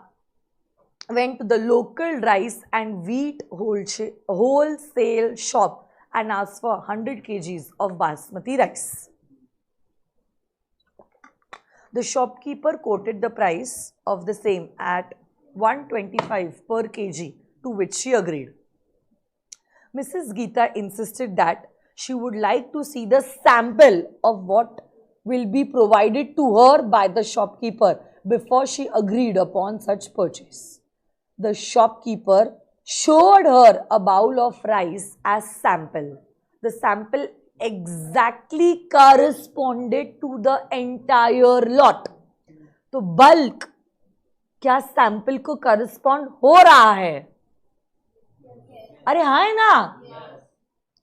went to the local rice and wheat wholesale shop and asked for 100 kgs of basmati rice. The shopkeeper quoted the price of the same at 125 per kg, to which she agreed. Mrs. Geeta insisted that she would like to see the sample of what will be provided to her by the shopkeeper before she agreed upon such purchase. The shopkeeper showed her a bowl of rice as sample. The sample exactly corresponded to the entire lot. तो bulk क्या sample को correspond हो रहा है? अरे हाँ है ना?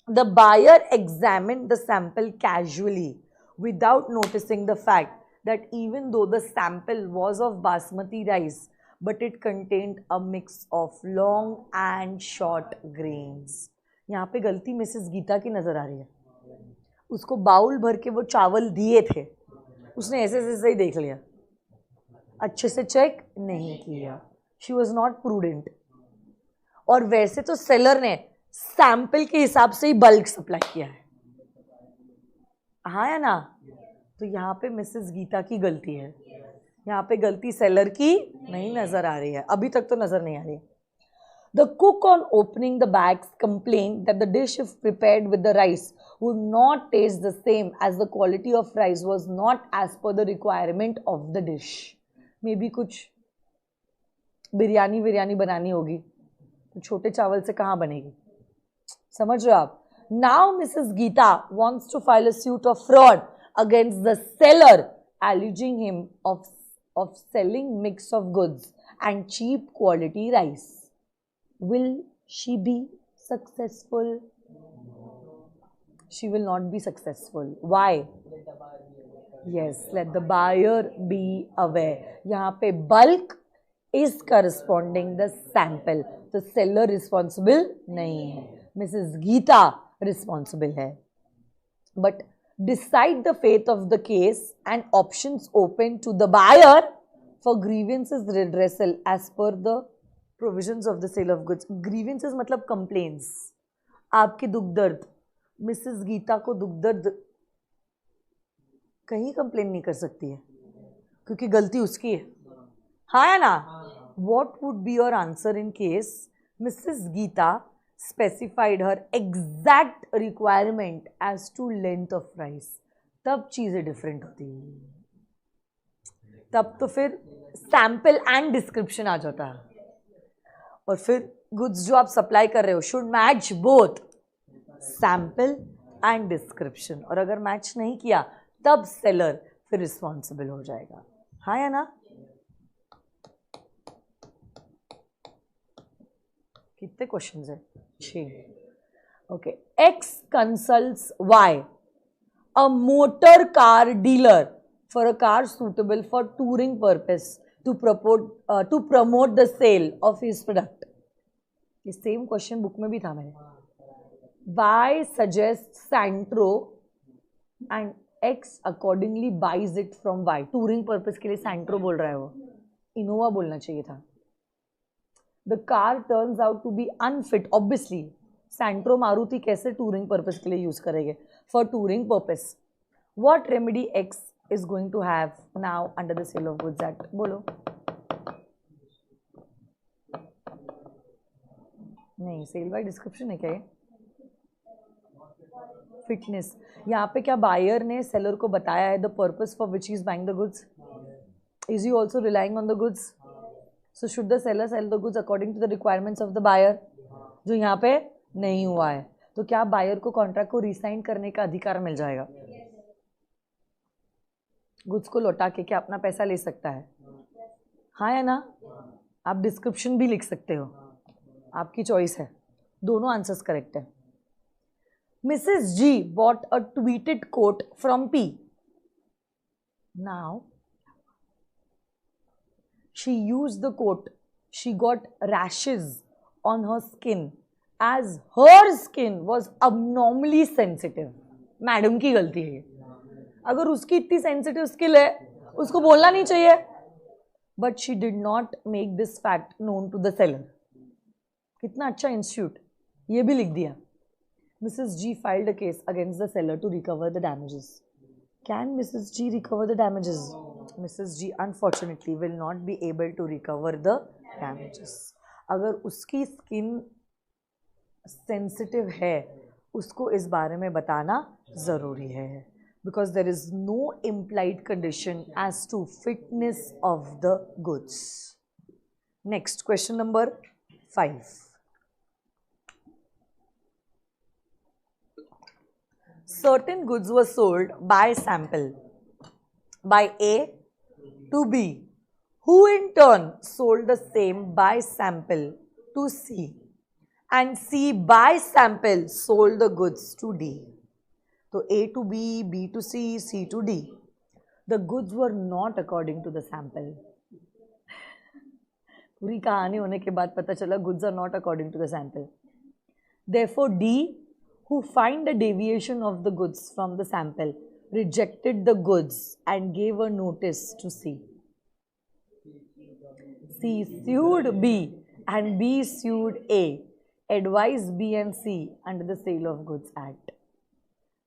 The buyer examined the sample casually without noticing the fact that even though the sample was of basmati rice, but it contained a mix of long and short grains. यहाँ पे गलती मिसेस गीता की नजर आ रही है. उसको बाउल भर के वो चावल दिए थे, उसने ऐसे ऐसे ही देख लिया, अच्छे से चेक नहीं किया. She was not prudent. और वैसे तो सेलर ने सैंपल के हिसाब से ही बल्क सप्लाई किया है. हाँ या ना? तो यहाँ पे मिसेस गीता की गलती है. यहाँ पे गलती सेलर की नहीं नजर आ रही है, अभी तक तो नजर नहीं आ रही है. The cook on opening the bags complained that the dish if prepared with the rice would not taste the same as the quality of rice was not as per the requirement of the dish. Maybe कुछ बिरयानी बनानी होगी तो छोटे चावल से कहाँ बनेगी? समझ रहे हो आप? Now Mrs. Geeta wants to file a suit of fraud against the seller, alleging him of selling mix of goods and cheap quality rice. Will she be successful? She will not be successful. Why? Yes, let the buyer be aware. यहाँ पे bulk is corresponding the sample. तो seller responsible नहीं है. Mrs. Geeta responsible है. But decide the fate of the case and options open to the buyer for grievances redressal as per the provisions of the sale of goods. Grievances मतलब complaints. आपके दुख दर्द. Mrs Gita को दुख दर्द कहीं complain नहीं कर सकती है क्योंकि गलती उसकी है. हाँ या ना? What would be your answer in case Mrs Geeta specified her exact requirement as to length of rice? तब चीजें डिफरेंट होती है. तब तो फिर सैंपल एंड डिस्क्रिप्शन आ जाता है और फिर गुड्स जो आप सप्लाई कर रहे हो should match both sample and description. और अगर मैच नहीं किया तब सेलर फिर रिस्पॉन्सिबल हो जाएगा. हाँ या ना? कितने क्वेश्चंस है? 6. Okay. X consults Y, a motor car dealer, for a car suitable for touring purpose to promote the sale of his product. ये सेम क्वेश्चन बुक में भी था मेरे. Y suggest Santro and X accordingly buys it from Y. Touring purpose के लिए Santro बोल रहा है, वो इनोवा बोलना चाहिए था. The car turns out to be unfit. Obviously Santro Maruti कैसे टूरिंग पर्पस के लिए यूज करेंगे? For touring purpose. What remedy X is going to have now under the sale of goods act? बोलो. नहीं, सेल बाय डिस्क्रिप्शन है क्या ये? Fitness. यहाँ पे क्या बायर ने सेलर को बताया है the purpose for which is buying the goods? Is he also relying on the goods? So should the seller sell the goods according to the requirements of the buyer? जो यहाँ पे नहीं हुआ है. तो क्या बायर को कॉन्ट्रैक्ट को रिसाइन करने का अधिकार मिल जाएगा? गुड्स को लौटा के क्या अपना पैसा ले सकता है? हाँ या ना? आप डिस्क्रिप्शन भी लिख सकते हो, आपकी चॉइस है. दोनों आंसर्स करेक्ट है. Mrs. G bought a tweeted coat from P. Now, she used the coat. She got rashes on her skin as her skin was abnormally sensitive. Madam की गलती है. अगर उसकी इतनी सेंसिटिव स्किन है उसको बोलना नहीं चाहिए. But she did not make this fact known to the seller. कितना अच्छा इंस्टीट्यूट, ये भी लिख दिया. Mrs. G filed a case against the seller to recover the damages. Can Mrs. G recover the damages? Mrs. G unfortunately will not be able to recover the damages. अगर उसकी skin sensitive है उसको इस बारे में बताना ज़रूरी है. Because there is no implied condition as to fitness of the goods. Next, question number 5. Certain goods were sold by sample by A to B, who in turn sold the same by sample to C, and C by sample sold the goods to D. So A to B, B to C, C to D. The goods were not according to the sample. पूरी कहानी होने के बाद पता चला goods are not according to the sample. Therefore D, who find a deviation of the goods from the sample, rejected the goods and gave a notice to C. C sued B and B sued A, advised B and C under the Sale of Goods Act.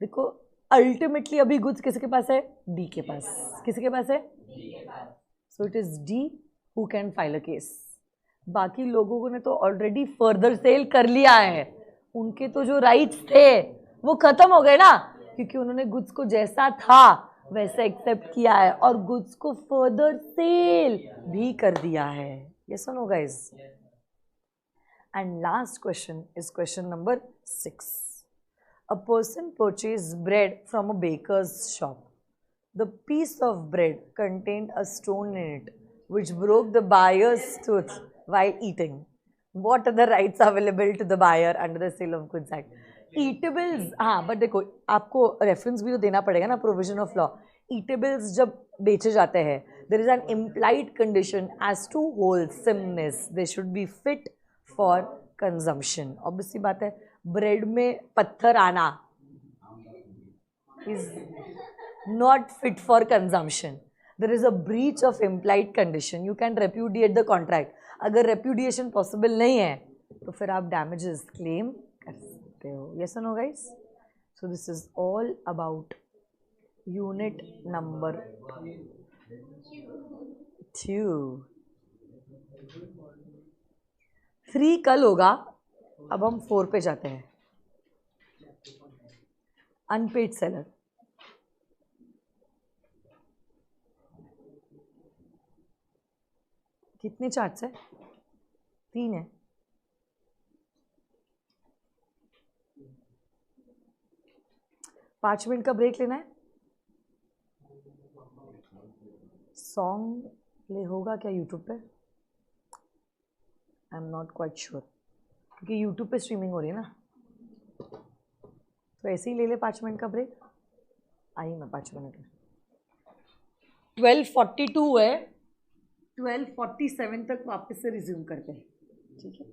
देखो ultimately अभी goods किसके पास है? D के पास. किसके पास है? So it is D who can file a case. बाकी लोगों ने तो ऑलरेडी फर्दर सेल कर लिया है. उनके तो जो राइट्स थे वो खत्म हो गए ना, क्योंकि उन्होंने गुड्स को जैसा था वैसे एक्सेप्ट किया है और गुड्स को फर्दर सेल भी कर दिया है. यस और no guys? And last question is question number 6. A person purchased bread from a baker's shop. The piece of bread contained a stone in it, which broke the buyer's tooth while eating. What are the rights available to the buyer under the Sale of Goods Act? Eatables, हाँ, but देखो आपको reference भी तो देना पड़ेगा ना, provision of law. Eatables जब बेचे जाते हैं, there is an implied condition as to wholesomeness. They should be fit for consumption. Obviously बात है, ब्रेड में पत्थर आना is not fit for consumption. There is a breach of implied condition. You can repudiate the contract. अगर repudiation possible नहीं है तो फिर आप damages claim कर सकते हो. Yes or no guys? So this is all about unit number 2. 3 कल होगा. अब हम 4 पे जाते हैं. Unpaid seller. कितने चार्ट्स है? 3 है. पाँच मिनट का ब्रेक लेना है. सॉन्ग प्ले होगा क्या यूट्यूब पे? I am not quite sure, क्योंकि यूट्यूब पे स्ट्रीमिंग हो रही है ना. तो ऐसे ही ले ले 5 मिनट का ब्रेक. आई मैं 5 मिनट में. 12:42 है. 12:47 तक वापस से रिज्यूम करते हैं. ठीक है.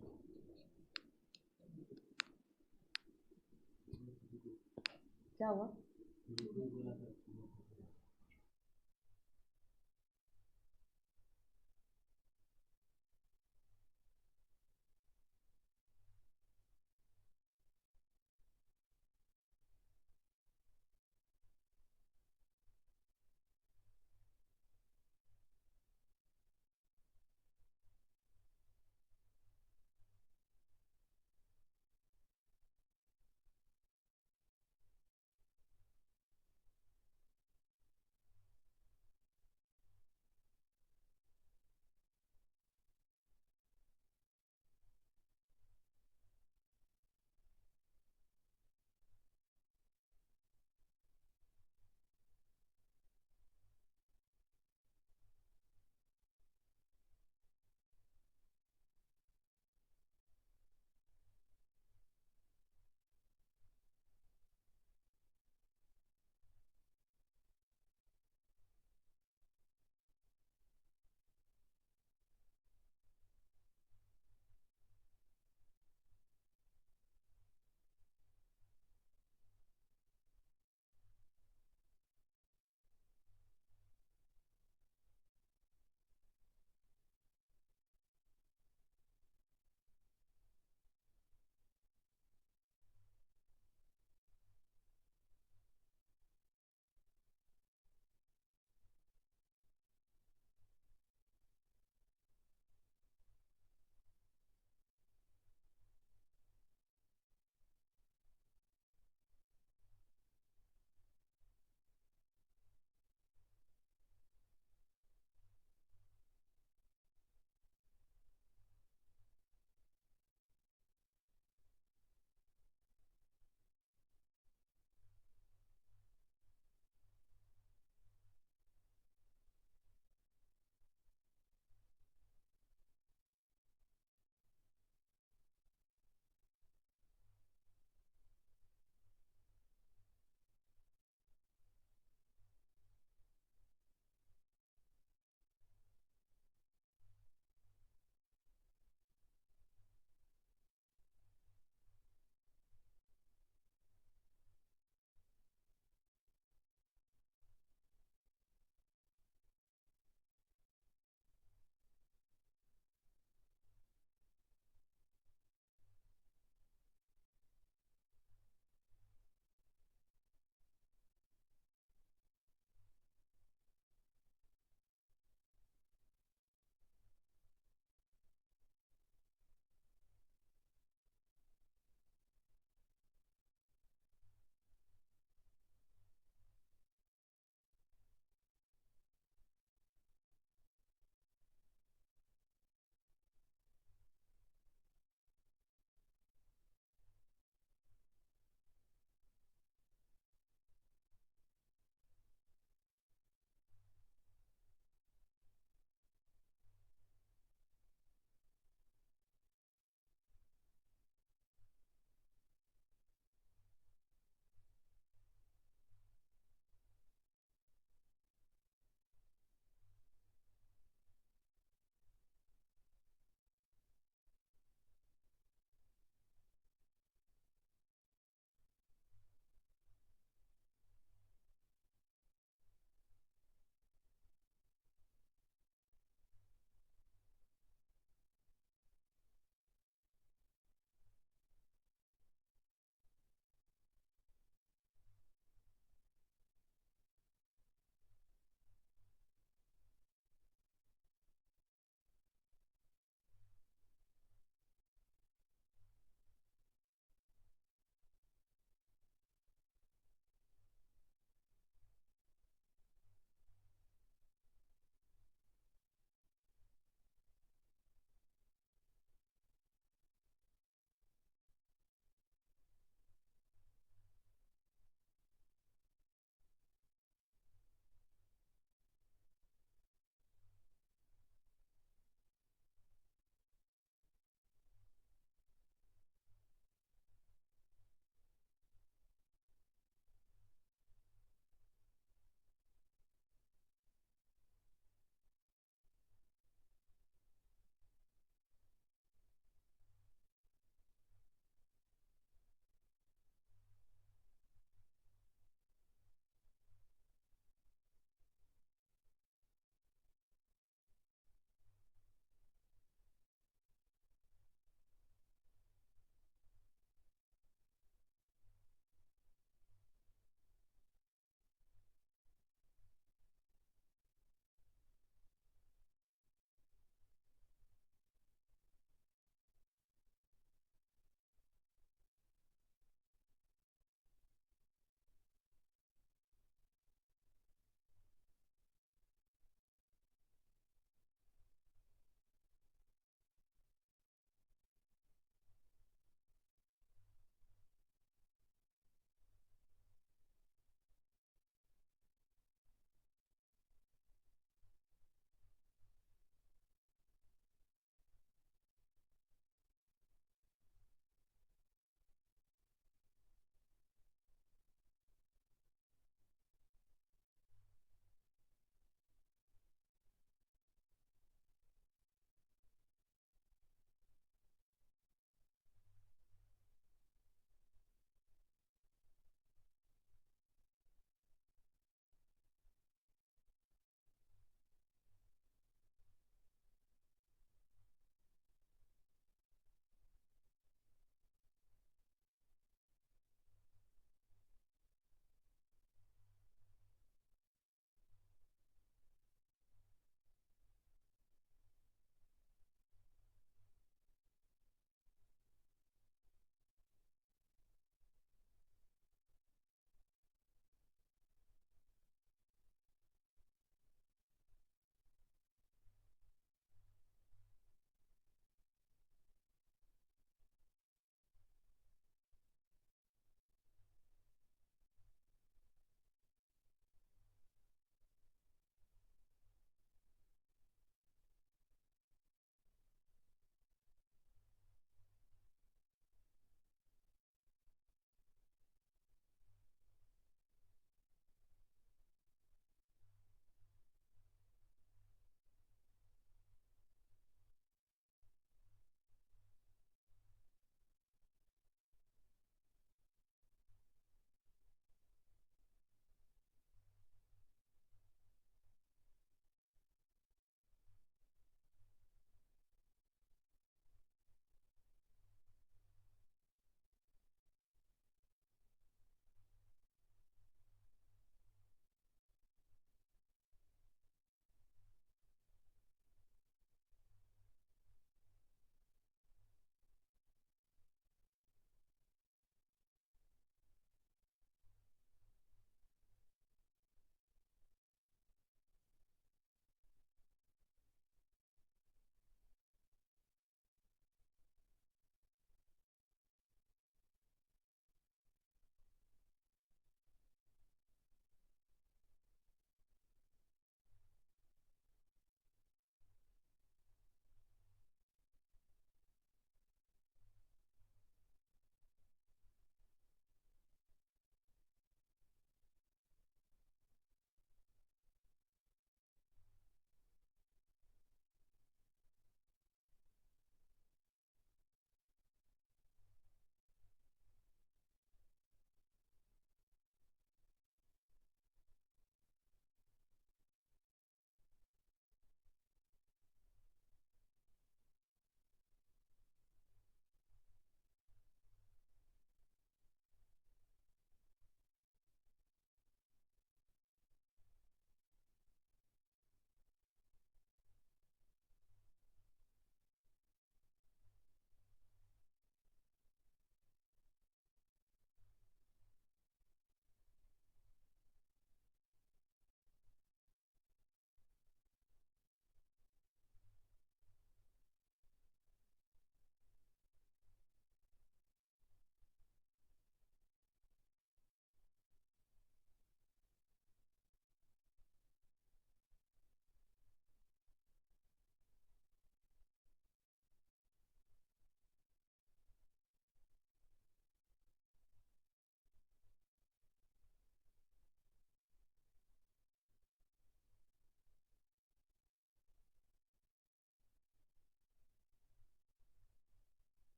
क्या हुआ?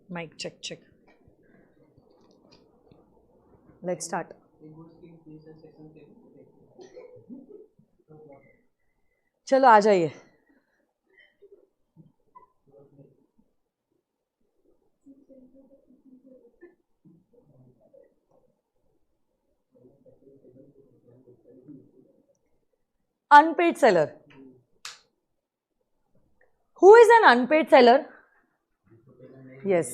Mike check check, let's start. चलो आ जाइए। Unpaid seller, who is an unpaid seller? Yes,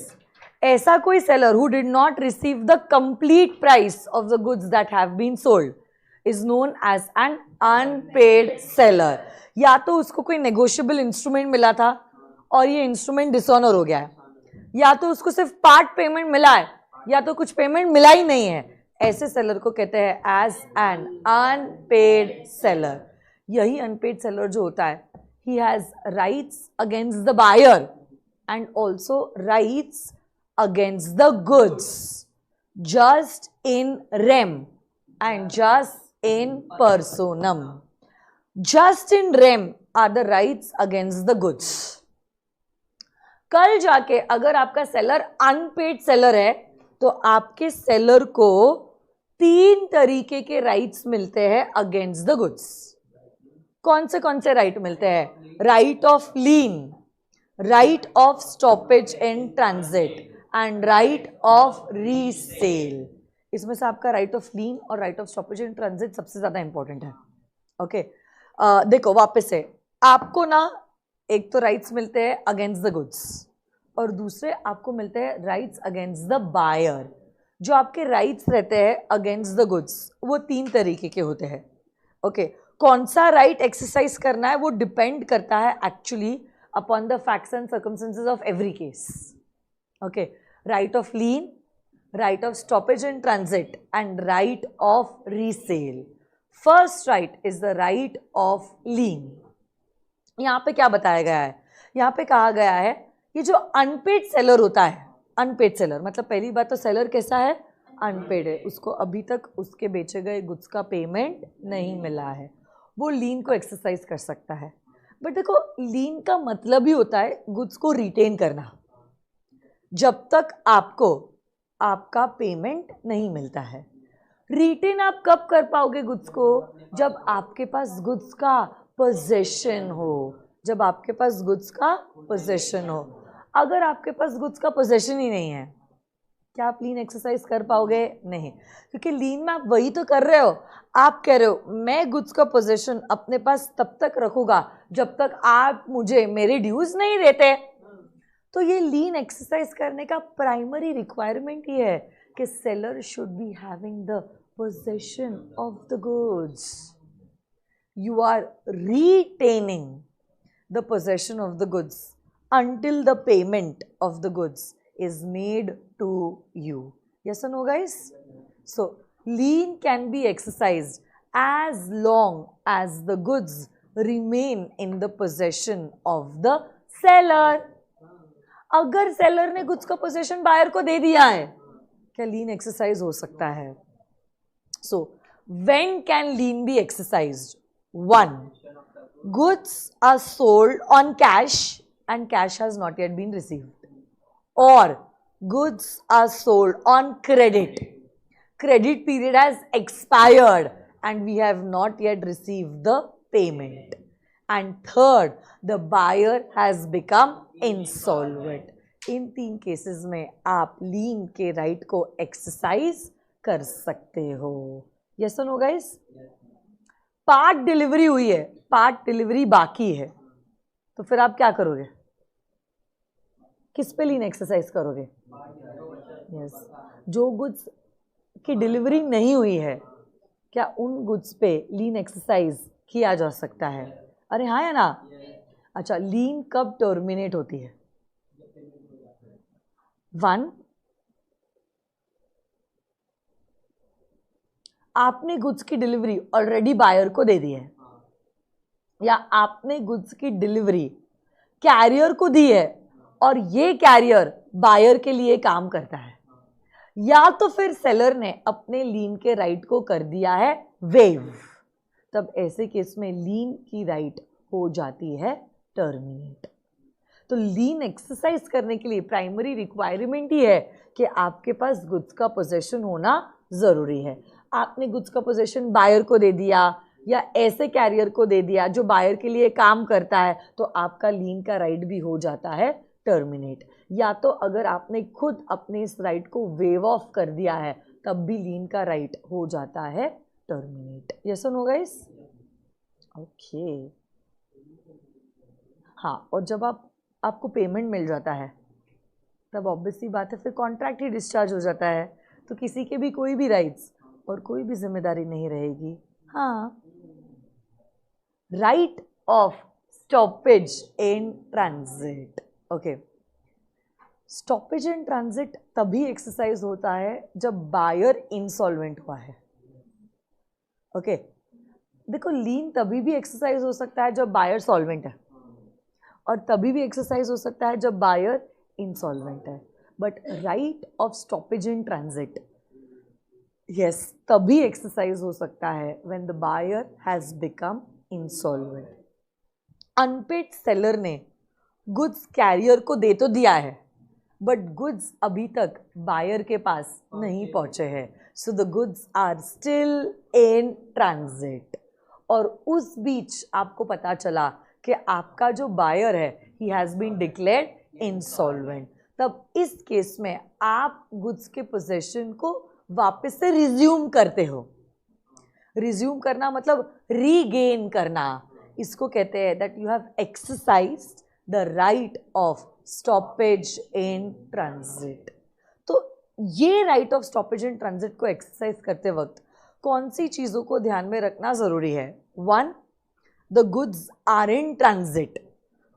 ऐसा कोई seller who did not receive the complete price of the goods that have been sold is known as an unpaid seller. या तो उसको कोई negotiable instrument मिला था और ये इंस्ट्रूमेंट डिसऑनर हो गया है, या तो उसको सिर्फ पार्ट पेमेंट मिला है, या तो कुछ पेमेंट मिला ही नहीं है। ऐसे सेलर को कहते हैं एज एन अनपेड सेलर। यही अनपेड सेलर जो होता है, he has rights against the buyer and also rights against the goods just in rem and just in personam. Just in rem are the rights against the goods. कल जाके अगर आपका seller unpaid seller है तो आपके seller को 3 तरीके के राइट्स मिलते हैं अगेंस्ट द गुड्स। कौन से राइट मिलते हैं? Right of lien, right of stoppage in transit and right of resale. इसमें से आपका राइट ऑफ लीन और right of stoppage in transit सबसे ज्यादा इंपॉर्टेंट है। ओके, देखो वापस से, आपको ना एक तो राइट्स मिलते हैं अगेंस्ट द गुड्स और दूसरे आपको मिलते हैं राइट्स अगेंस्ट द बायर। जो आपके राइट्स रहते हैं अगेंस्ट द गुड्स वो 3 तरीके के होते हैं। ओके, कौन सा राइट एक्सरसाइज करना है वो डिपेंड करता है actually upon the facts and circumstances of every case. Okay, right of lien, right of stoppage in transit and right of resale. First right is the right of lien. यहाँ पे क्या बताया गया है? यहाँ पे कहा गया है ये जो अनपेड सेलर होता है, अनपेड सेलर मतलब पहली बात तो सेलर कैसा है? अनपेड है, उसको अभी तक उसके बेचे गए गुड्स का पेमेंट नहीं मिला है, वो लीन को एक्सरसाइज कर सकता है। बट देखो, लीन का मतलब ही होता है गुड्स को रिटेन करना जब तक आपको आपका पेमेंट नहीं मिलता है। रिटेन आप कब कर पाओगे गुड्स को? जब आपके पास गुड्स का पोजेशन हो, जब आपके पास गुड्स का पोजेशन हो। अगर आपके पास गुड्स का पोजेशन ही नहीं है, क्या आप लीन एक्सरसाइज कर पाओगे? नहीं, क्योंकि लीन में आप वही तो कर रहे हो, आप कह रहे हो मैं गुड्स का पोजेशन अपने पास तब तक रखूंगा जब तक आप मुझे मेरे ड्यूज नहीं देते। तो ये लीन एक्सरसाइज करने का प्राइमरी रिक्वायरमेंट ये है कि seller should be having the possession of the goods. You are retaining the possession of the goods until the payment of the goods is made to you. Yes or no, guys? So lien can be exercised as long as the goods remain in the possession of the seller. अगर seller ने goods का possession buyer को दे दिया है, क्या लीन exercise हो सकता है? So when can lean B exercised? 1, goods are sold on cash and cash has not yet been received, or goods are sold on credit, credit period has expired and we have not yet received the payment, and third, the buyer has become insolvent. In 3 cases में आप लीन के right को exercise कर सकते हो। Yes और no guys? Part delivery हुई है, पार्ट डिलीवरी बाकी है, तो फिर आप क्या करोगे? किस पे लीन एक्सरसाइज करोगे? यस, जो गुड्स की डिलीवरी नहीं हुई है, क्या उन गुड्स पे लीन एक्सरसाइज किया जा सकता है? अरे हाँ या ना? अच्छा, लीन कब टर्मिनेट होती है? 1, आपने गुड्स की डिलीवरी ऑलरेडी बायर को दे दी है, या आपने गुड्स की डिलीवरी कैरियर को दी है और ये कैरियर बायर के लिए काम करता है, या तो फिर सेलर ने अपने लीन के राइट को कर दिया है वेव, तब ऐसे केस में लीन की राइट हो जाती है टर्मिनेट। तो लीन एक्सरसाइज करने के लिए प्राइमरी रिक्वायरमेंट ही है कि आपके पास गुड्स का पोजेशन होना ज़रूरी है। आपने गुड्स का पोजेशन बायर को दे दिया या ऐसे कैरियर को दे दिया जो बायर के लिए काम करता है, तो आपका लीन का राइट भी हो जाता है टर्मिनेट। या तो अगर आपने खुद अपने इस राइट को वेव ऑफ कर दिया है तब भी लीन का राइट हो जाता है टर्मिनेट। यस और नो गाइस? ओके। हाँ, और जब आपको पेमेंट मिल जाता है तब ऑब्वियसली बात है फिर कॉन्ट्रैक्ट ही डिस्चार्ज हो जाता है, तो किसी के भी कोई भी राइट्स और कोई भी जिम्मेदारी नहीं रहेगी। हाँ, right of stoppage in transit. Okay, stoppage in transit तभी एक्सरसाइज होता है जब बायर इंसॉल्वेंट हुआ है। ओके, देखो लीन तभी भी एक्सरसाइज हो सकता है जब बायर सॉल्वेंट है, और तभी भी एक्सरसाइज हो सकता है जब बायर इंसॉल्वेंट है। But right of stoppage in transit, yes, तभी एक्सरसाइज हो सकता है when the buyer has become insolvent. Unpaid seller ने गुड्स कैरियर को दे तो दिया है, बट गुड्स अभी तक बायर के पास नहीं पहुंचे हैं, so the goods are still in transit. और उस बीच आपको पता चला कि आपका जो बायर है he has been declared insolvent, तब इस केस में आप गुड्स के पोजेशन को वापस से रिज्यूम करते हो। रिज्यूम करना मतलब रीगेन करना, इसको कहते हैं that you have exercised the right of stoppage in transit. तो ये right of stoppage in transit को एक्सरसाइज करते वक्त कौन सी चीज़ों को ध्यान में रखना ज़रूरी है? 1, the goods are in transit,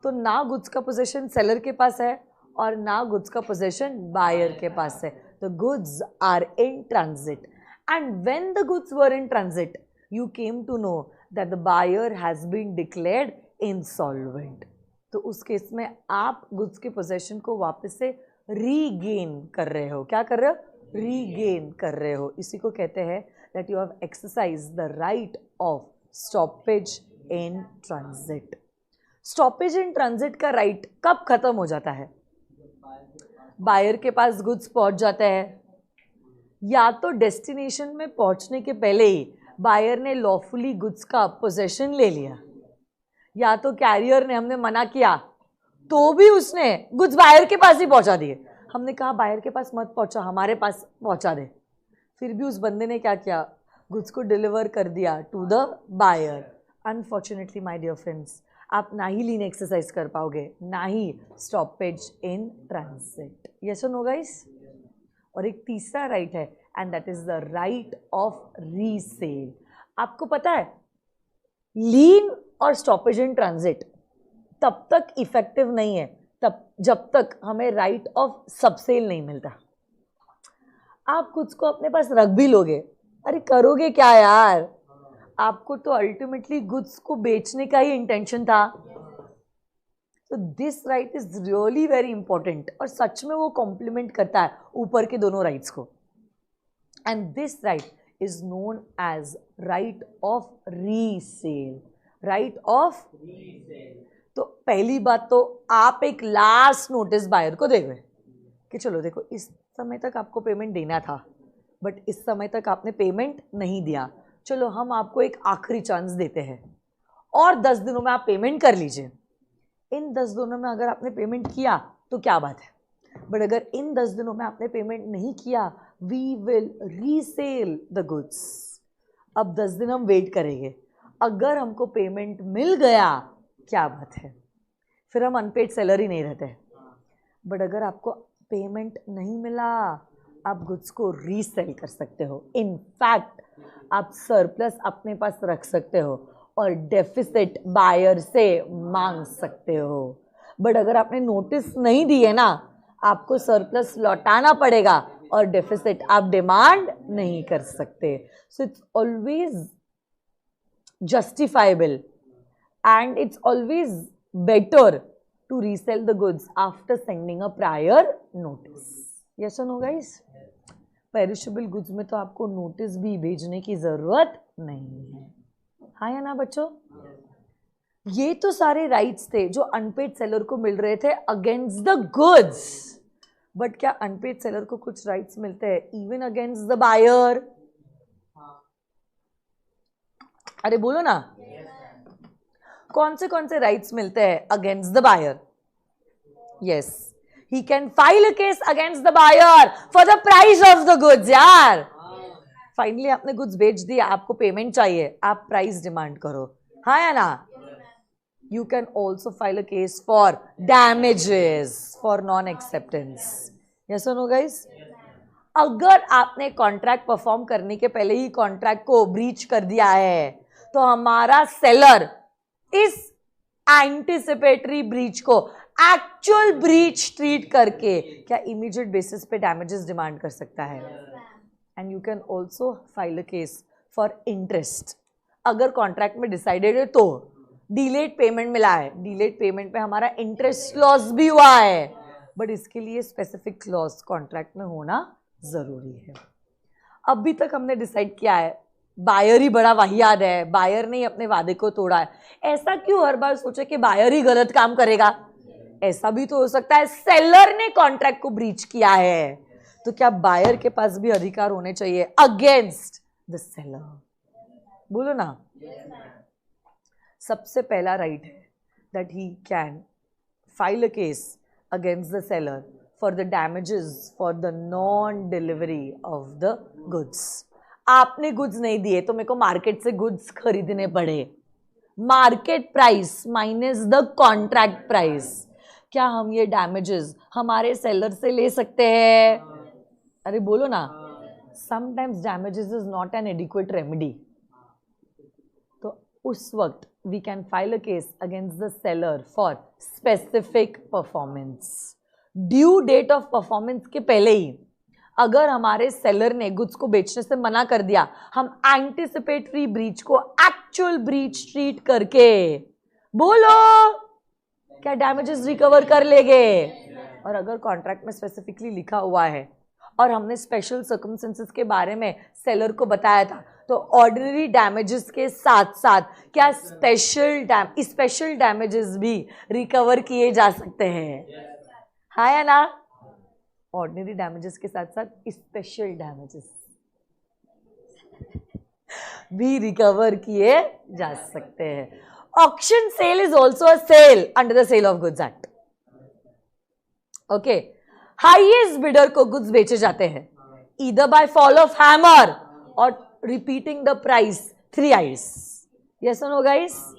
तो ना गुड्स का पोजेशन सेलर के पास है और ना गुड्स का पोजेशन बायर के पास है। The goods are in transit, and when the goods were in transit you came to know that the buyer has been declared insolvent. तो उस केस में आप गुड्स के पोजेशन को वापस से रीगेन कर रहे हो। क्या कर रहे हो? रीगेन कर रहे हो। इसी को कहते हैं that you have exercise the right of stoppage in transit. Stoppage in transit का राइट कब खत्म हो जाता है? बायर के पास गुड्स पहुंच जाते हैं, या तो डेस्टिनेशन में पहुंचने के पहले ही बायर ने लॉफुली गुड्स का पोजेशन ले लिया, या तो कैरियर ने, हमने मना किया तो भी उसने गुड्स बायर के पास ही पहुंचा दिए। हमने कहा बायर के पास मत पहुंचा, हमारे पास पहुंचा दे, फिर भी उस बंदे ने क्या किया? गुड्स को डिलीवर कर दिया to the buyer. Unfortunately my dear friends, आप ना ही लीन एक्सरसाइज कर पाओगे, ना ही स्टॉपेज इन ट्रांजिट। यस और नो गाइस? और एक तीसरा राइट है, and that is the right of resale. आपको पता है लीन और स्टॉपेज इन ट्रांजिट तब तक इफेक्टिव नहीं है जब तक हमें राइट ऑफ सबसेल नहीं मिलता। आप गुड्स को अपने पास रख भी लोगे, अरे करोगे क्या यार, आपको तो अल्टीमेटली गुड्स को बेचने का ही इंटेंशन था। तो this right is really very important, और सच में वो कॉम्प्लीमेंट करता है ऊपर के दोनों राइट्स को। And this right is known as right of resale. Right of resale. तो पहली बात तो आप एक लास्ट नोटिस बायर को देंगे कि चलो देखो इस समय तक आपको पेमेंट देना था, बट इस समय तक आपने पेमेंट नहीं दिया, चलो हम आपको एक आखिरी चांस देते हैं और 10 दिनों में आप पेमेंट कर लीजिए। इन 10 दिनों में अगर आपने पेमेंट किया तो क्या बात है, बट अगर इन 10 दिनों में आपने पेमेंट नहीं किया, we will resell the goods. अब 10 दिन हम वेट करेंगे, अगर हमको पेमेंट मिल गया क्या बात है, फिर हम अनपेड सेलर ही नहीं रहते। बट अगर आपको पेमेंट नहीं मिला, आप गुड्स को रीसेल कर सकते हो। इनफैक्ट आप सरप्लस अपने पास रख सकते हो और डेफिसिट बायर से मांग सकते हो। बट अगर आपने नोटिस नहीं दिए ना, आपको सरप्लस लौटाना पड़ेगा और डेफिसिट आप डिमांड नहीं कर सकते। So it's always justifiable and it's always better to resell the goods after sending a prior notice. Yes or no guys? Perishable goods में तो आपको नोटिस भी भेजने की ज़रूरत नहीं है, हाँ या ना बच्चों? ये तो सारे राइट्स थे जो अनपेड सेलर को मिल रहे थे अगेंस्ट द गुड्स, बट क्या अनपेड सेलर को कुछ राइट्स मिलते हैं इवन अगेंस्ट द बायर? अरे बोलो ना, कौन से राइट्स मिलते हैं against the buyer? Yes, he can file a case against the buyer for the price of the goods. यार फाइनली आपने गुड्स बेच दिया, आपको पेमेंट चाहिए, आप प्राइस डिमांड करो, हाँ या ना? You can also file a case for damages for non acceptance. Yes और नो गाइस? अगर आपने कॉन्ट्रैक्ट परफॉर्म करने के पहले ही कॉन्ट्रैक्ट को ब्रीच कर दिया है तो हमारा सेलर इस एंटिसिपेटरी ब्रीच को एक्चुअल ब्रीच ट्रीट करके क्या इमीडिएट बेसिस पे डैमेजेस डिमांड कर सकता है। And you can also file a case for interest. अगर कॉन्ट्रैक्ट में डिसाइडेड है तो डिलेड पेमेंट मिला है, डिलेड पेमेंट पे हमारा इंटरेस्ट लॉस भी हुआ है, बट इसके लिए स्पेसिफिक क्लॉज कॉन्ट्रैक्ट में होना जरूरी है। अभी तक हमने डिसाइड किया है बायर ही बड़ा वाहियात है, बायर ने ही अपने वादे को तोड़ा है। ऐसा क्यों हर बार सोचे कि बायर ही गलत काम करेगा? ऐसा भी तो हो सकता है सेलर ने कॉन्ट्रैक्ट को ब्रीच किया है, तो क्या बायर के पास भी अधिकार होने चाहिए अगेंस्ट द सेलर? बोलो ना। सबसे पहला राइट है that he can file a case against the seller for the damages for the non delivery of the goods. आपने गुड्स नहीं दिए तो मेरे को मार्केट से गुड्स खरीदने पड़े, market price minus the contract price. क्या हम ये डैमेजेस हमारे सेलर से ले सकते हैं? अरे बोलो ना। Sometimes damages is not an adequate remedy, तो उस वक्त we can file a case against the seller for specific performance. Due date of performance के पहले ही अगर हमारे सेलर ने गुड्स को बेचने से मना कर दिया, हम एंटिसिपेटरी ब्रीच को एक्चुअल ब्रीच ट्रीट करके बोलो क्या डैमेजेस रिकवर कर लेंगे। और अगर कॉन्ट्रैक्ट में स्पेसिफिकली लिखा हुआ है और हमने स्पेशल सर्कमस्टेंसेस के बारे में सेलर को बताया था, तो ऑर्डिनरी डैमेजेस के साथ साथ क्या स्पेशल डैमेजेस भी रिकवर किए जा सकते हैं, हाँ या ना? ऑर्डिनरी डैमेजेस के साथ साथ स्पेशल डैमेजेस भी रिकवर किए जा सकते हैं। Auction sale is also a sale under the sale of goods act. Okay, highest bidder को गुड्स बेचे जाते हैं either by fall of hammer or repeating the price 3 ayes. Yes और नो गाइस?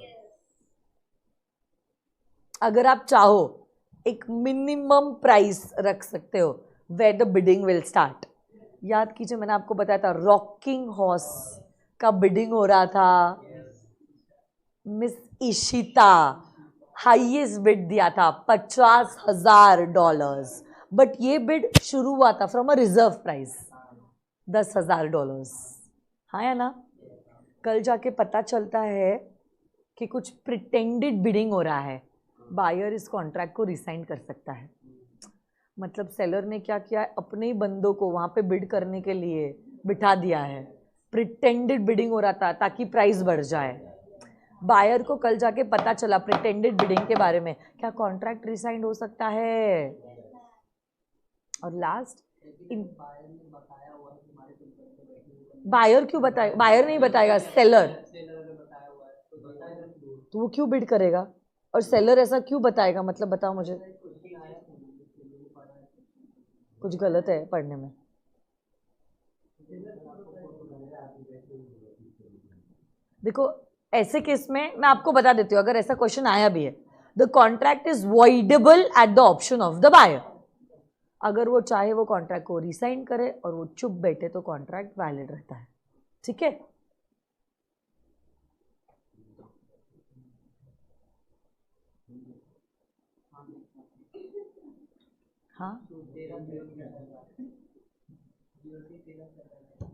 अगर आप चाहो एक मिनिमम प्राइस रख सकते हो where the bidding will start. याद कीजिए मैंने आपको बताया था रॉकिंग हॉर्स का बिडिंग हो रहा था, मिस इशिता हाईएस्ट बिड दिया था $50,000, बट ये बिड शुरू हुआ था फ्रॉम अ रिजर्व प्राइस $10,000, हाँ या ना? कल जाके पता चलता है कि कुछ प्रिटेंडेड बिडिंग हो रहा है, बायर इस कॉन्ट्रैक्ट को रिसाइन कर सकता है। मतलब सेलर ने क्या किया है, अपने ही बंदों को वहां पे बिड करने के लिए बिठा दिया है, प्रिटेंडेड बिडिंग हो रहा था ताकि प्राइस बढ़ जाए। बायर को कल जाके पता चला प्रिटेंडेड बिडिंग के बारे में, क्या कॉन्ट्रैक्ट रिसाइंड हो सकता है? और लास्ट बायर क्यों बताएगा? बायर नहीं बताएगा, सेलर। तो वो क्यों बिड करेगा? और सेलर ऐसा क्यों बताएगा? मतलब बताओ मुझे, कुछ गलत है पढ़ने में। देखो ऐसे केस में मैं आपको बता देती हूँ, अगर ऐसा क्वेश्चन आया भी है, the contract is voidable at the option of the buyer. अगर वो चाहे वो कॉन्ट्रैक्ट को रिसाइन करे और वो चुप बैठे तो कॉन्ट्रैक्ट वैलिड रहता है, ठीक है? हाँ,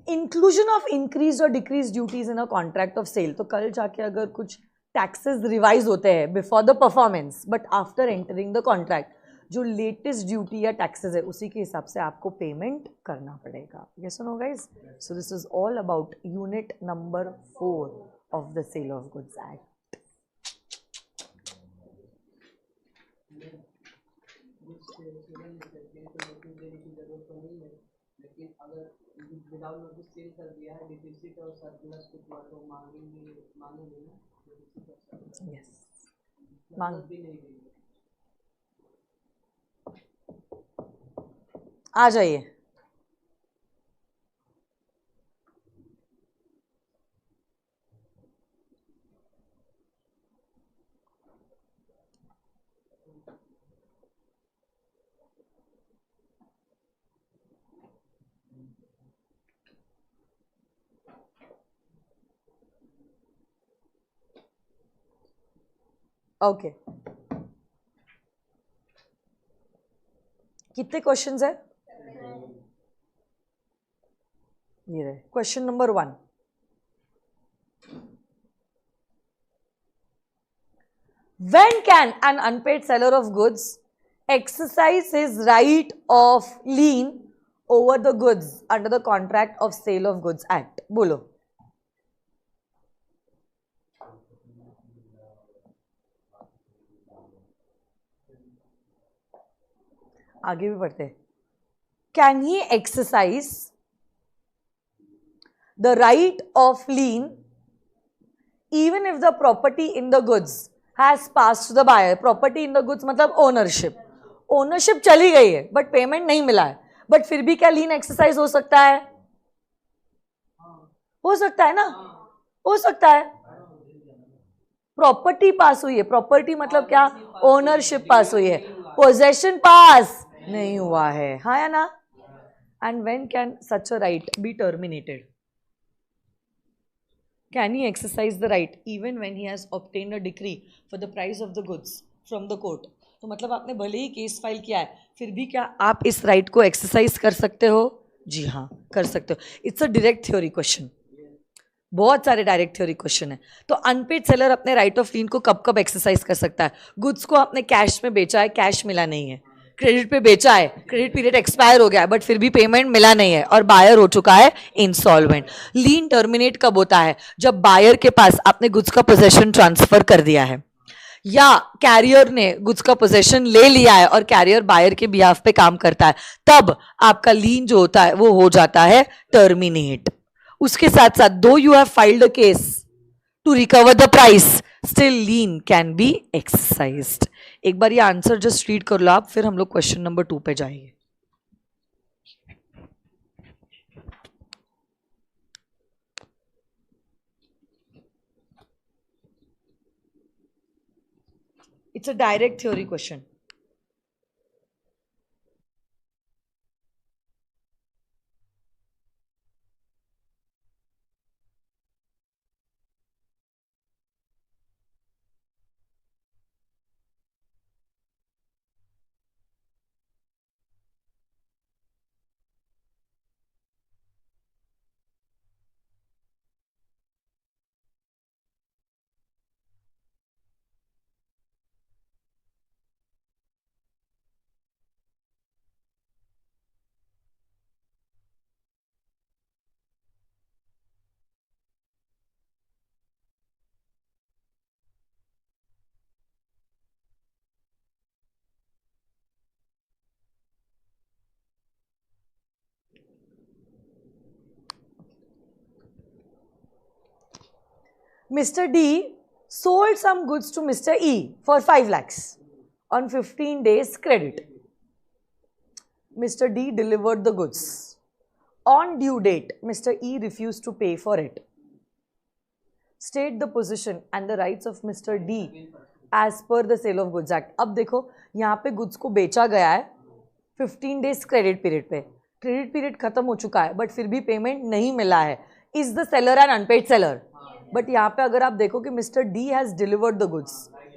इंक्लूजन ऑफ इंक्रीज और decrease duties in a contract of sale. तो कल जाके अगर कुछ टैक्सेस रिवाइज होते हैं before the performance but after entering the contract, जो लेटेस्ट ड्यूटी या टैक्सेस है उसी के हिसाब से आपको पेमेंट करना पड़ेगा। यस और no guys? So this is all about unit number 4 of the sale of goods act. Without notice sale कर दिया है, डिफिसिट और सरप्लस कुछ हुआ तो मांगेंगे ना, डिफिसिट और सरप्लस मांग भी नहीं देंगे। आ जाइए। ओके कितने क्वेश्चंस है? ये रहे question number 1। When can an unpaid seller of goods exercise his right of lien over the goods under the Contract of Sale of Goods Act? बोलो। आगे भी पढ़ते। Can he exercise the right of lien even if the property in the goods has passed to the buyer? Property in the goods मतलब ownership. Ownership चली गई है but payment नहीं मिला है, बट फिर भी क्या लीन एक्सरसाइज हो सकता है? हो सकता है ना, हो सकता है। प्रॉपर्टी पास हुई है, प्रॉपर्टी मतलब क्या? ओनरशिप पास हुई है, पोजेशन पास नहीं हुआ है, हाँ या ना? And when can such a right be terminated? Can he exercise the right even when he has obtained a decree for the price of the goods from the court? तो मतलब आपने भले ही केस फाइल किया है, फिर भी क्या आप इस राइट को एक्सरसाइज कर सकते हो? जी हाँ, कर सकते हो। It's a direct theory question, बहुत सारे डायरेक्ट थ्योरी क्वेश्चन है। तो अनपेड सेलर अपने राइट ऑफ लीन को कब कब एक्सरसाइज कर सकता है? गुड्स को आपने कैश में बेचा है, कैश मिला नहीं है, क्रेडिट पे बेचा है, क्रेडिट पीरियड एक्सपायर हो गया है बट फिर भी पेमेंट मिला नहीं है और बायर हो चुका है इंसॉल्वेंट। लीन टर्मिनेट कब होता है? जब बायर के पास आपने गुड्स का पोजेशन ट्रांसफर कर दिया है या कैरियर ने गुड्स का पोजेशन ले लिया है और कैरियर बायर के बिहाफ पे काम करता है, तब आपका लीन जो होता है वो हो जाता है टर्मिनेट। उसके साथ साथ though you have filed a case to recover the price, still lien can be exercised. एक बार ये आंसर जस्ट रीड कर लो आप, फिर हम लोग क्वेश्चन नंबर 2 पे जाएंगे। It's a direct theory question. Mr. D sold some goods to Mr. E for 5 lakhs on 15 days credit. Mr. D delivered the goods. On due date, Mr. E refused to pay for it. State the position and the rights of Mr. D as per the Sale of Goods Act. अब देखो यहाँ पे goods को बेचा गया है 15 days credit period पे, credit period खत्म हो चुका है बट फिर भी पेमेंट नहीं मिला है। Is the seller an unpaid seller? But यहाँ पे अगर आप देखो कि Mister D has delivered the goods,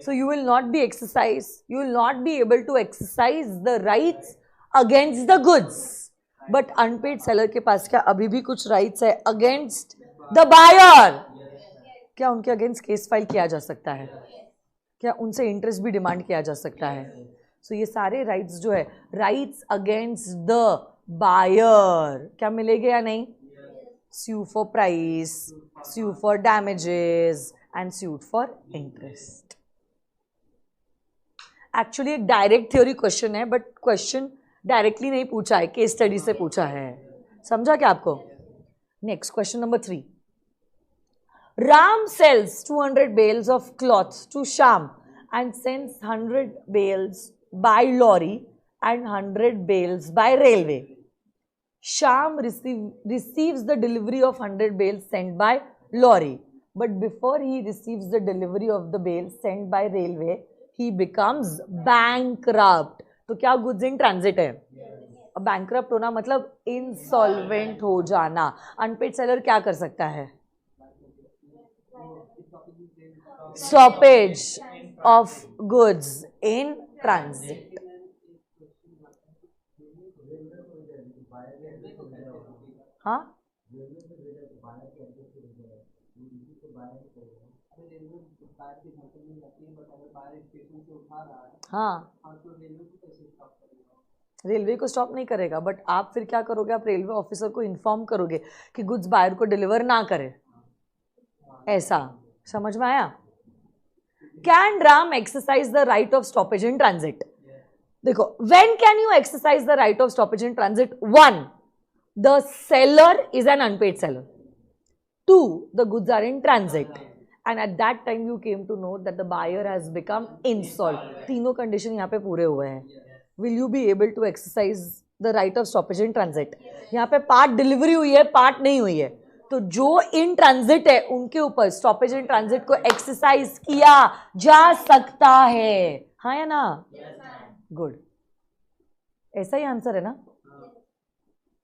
so you will not be exercise, you will not be able to exercise the rights against the goods. But unpaid seller के पास क्या अभी भी कुछ राइट्स है अगेंस्ट द बायर? क्या उनके against case file किया जा सकता है? क्या उनसे इंटरेस्ट भी डिमांड किया जा सकता है? सो ये सारे राइट्स जो है, राइट्स अगेंस्ट द बायर, क्या मिलेंगे या नहीं? Sue for price, sue for damages, and suit for interest. Actually एक डायरेक्ट थ्योरी क्वेश्चन है, बट क्वेश्चन डायरेक्टली नहीं पूछा है, केस स्टडी से पूछा है. समझा क्या आपको? Next question number 3. Ram sells 200 bales of cloth to Sham and sends 100 bales by lorry and 100 bales by railway. Sham receives the delivery of 100 bales sent by lorry, but before he receives the delivery of the bales sent by railway, he becomes bankrupt. तो क्या goods in transit है? Bankrupt होना मतलब insolvent हो जाना. Unpaid seller क्या कर सकता है? Stoppage of goods in transit. हाँ, हाँ, रेलवे को स्टॉप नहीं करेगा, बट आप फिर क्या करोगे? आप रेलवे ऑफिसर को इन्फॉर्म करोगे कि गुड्स बायर को डिलीवर ना करे. ऐसा समझ में आया? Can Ram exercise the right of stoppage in transit? देखो, when can you exercise the right of stoppage in transit? 1, the seller is an unpaid seller. 2, the goods are in transit, and at that time you came to know that the buyer has become insolvent. तीनों condition यहाँ पे पूरे हुए हैं. Will you be able to exercise the right of stoppage in transit? यहाँ पे part delivery हुई है, पार्ट नहीं हुई है, तो जो इन ट्रांजिट है उनके ऊपर स्टॉपेज इन ट्रांजिट को एक्सरसाइज किया जा सकता है. हाँ या ना? गुड. ऐसा ही आंसर है ना?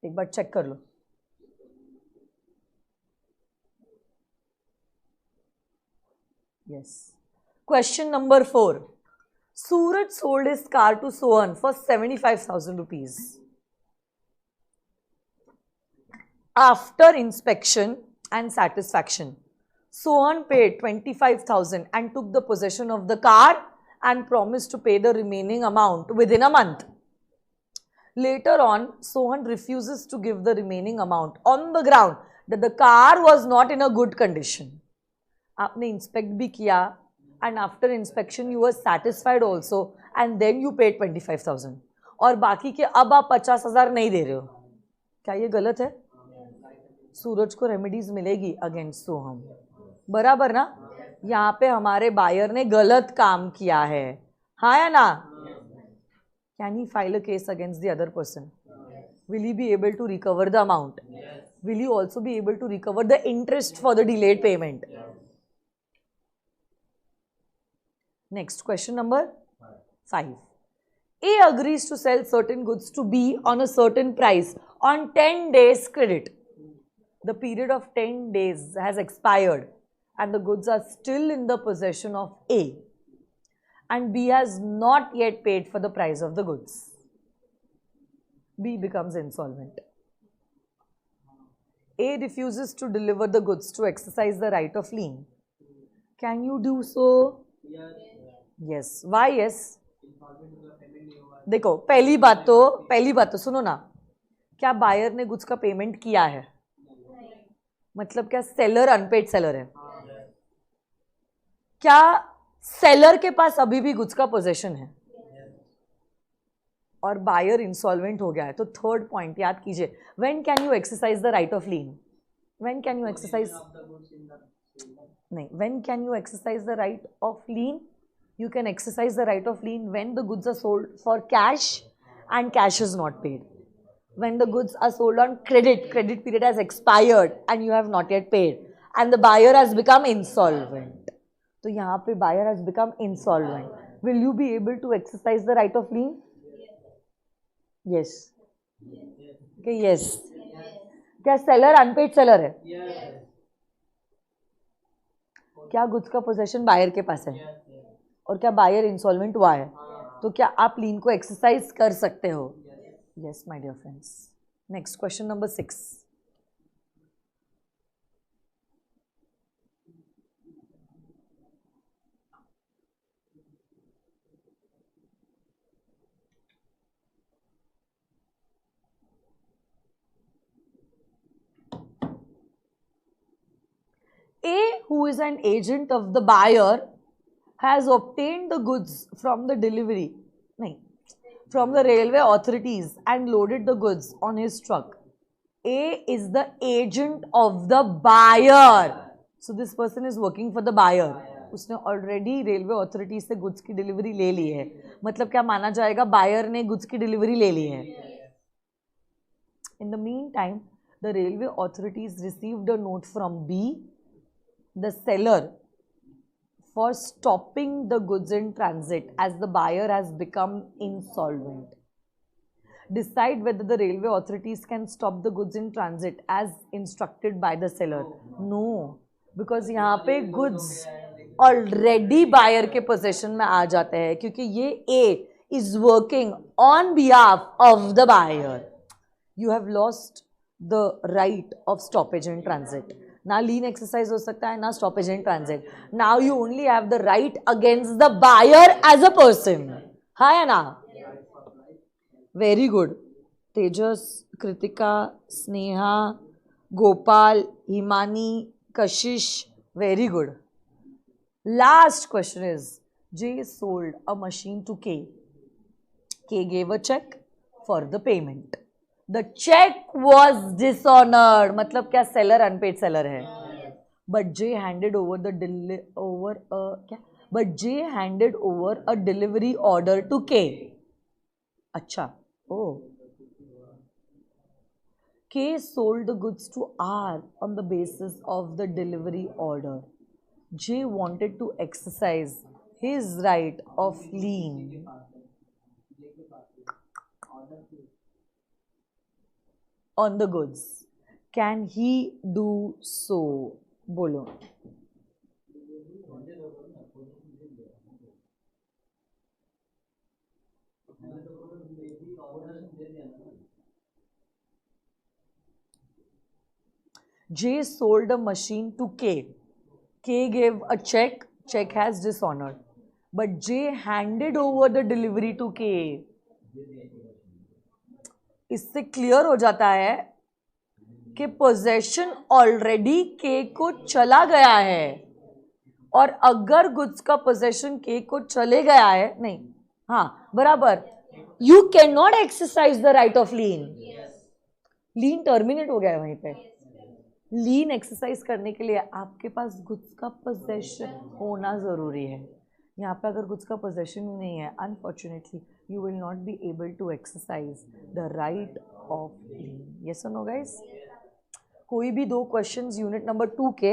एक बार चेक कर लो. Yes. Question number 4. Suraj sold his car to Sohan for 75,000 rupees. After inspection and satisfaction, Sohan paid 25,000 and took the possession of the car and promised to pay the remaining amount within a month. Later on, Sohan refuses to give the remaining amount on the ground that the car was not in a good condition. आपने inspect भी किया and after inspection you were satisfied also and then you paid 25,000 और बाकी के अब आप 50,000 नहीं दे रहे हो. क्या ये गलत है? सूरज को रेमेडीज मिलेगी अगेंस्ट सोहम. बराबर ना? यहाँ पे हमारे बायर ने गलत काम किया है. हाँ या ना? Can he file a case against the other person? Will he be able to recover the amount? Will he also be able to recover the interest for the delayed payment? Next question number 5. A agrees to sell certain goods to B on a certain price on 10 days credit. The period of 10 days has expired and the goods are still in the possession of A and B has not yet paid for the price of the goods. B becomes insolvent. A refuses to deliver the goods to exercise the right of lien. Can you do so? Yes. Why yes? देखो, पहली बात तो सुनो ना, क्या buyer ने goods का payment किया है? मतलब क्या सेलर अनपेड सेलर है? क्या सेलर के पास अभी भी गुड्स का पोजेशन है और बायर इंसॉल्वेंट हो गया है? तो थर्ड पॉइंट याद कीजिए, when can you exercise the right of lien? When can you exercise नहीं, when can you exercise the right of lien? You can exercise the right of lien when the goods are sold for cash and cash is not paid. When the goods are sold on credit, credit period has expired and you have not yet paid and the buyer has become insolvent. तो यहाँ पे buyer has become insolvent. Will you be able to exercise the right of lien? Yes. Okay, yes. क्या seller unpaid seller है? क्या goods का possession buyer के पास है? और क्या बायर इंसॉल्वेंट हुआ है? तो क्या आप लीन को एक्सरसाइज कर सकते हो? Yes my dear friends. Next question number 6. A, who is an agent of the buyer, has obtained the goods from the delivery, nahi, from the railway authorities and loaded the goods on his truck. A is the agent of the buyer. So this person is working for the buyer. उसने already railway authority से goods की delivery ले ली है. मतलब क्या माना जाएगा? Buyer ने गुड्स की डिलीवरी ले ली है. In the meantime, the railway authorities received a note from B, the seller, for stopping the goods in transit as the buyer has become insolvent. Decide whether the railway authorities can stop the goods in transit as instructed by the seller. No, because यहाँ पे goods already buyer के possession में आ जाते हैं, क्योंकि ये A is working on behalf of the buyer. You have lost the right of stoppage in transit. ना lien exercise हो सकता है, ना stoppage in transit. Now you only have the right against the buyer as a person. हाँ या ना? Very good. Tejas, Kritika, Sneha, Gopal, Himani, Kashish. Very good. Last question is, J sold a machine to K. K gave a check for the payment. The check was dishonored. मतलब क्या? seller unpaid seller है. But J handed over But J handed over a delivery order to K. अच्छा. Oh. K sold the goods to R on the basis of the delivery order. J wanted to exercise his right of lien on the goods. Can he do so? बोलो. J sold a machine to K. K gave a check. Check has dishonored. But J handed over the delivery to K. इससे clear हो जाता है कि possession already के को चला गया है. और अगर गुड्स का पोजेशन के को चले गया है, नहीं, हाँ बराबर, you can not exercise the right of lean. Lean terminate हो गया है वहीं पे. लीन एक्सरसाइज करने के लिए आपके पास गुड्स का पोजेशन होना जरूरी है. यहाँ पे अगर गुड्स का पोजेशन ही नहीं है, unfortunately you will not be able to exercise the right of lien. Yes or no guys? कोई भी दो क्वेश्चंस यूनिट नंबर 2 के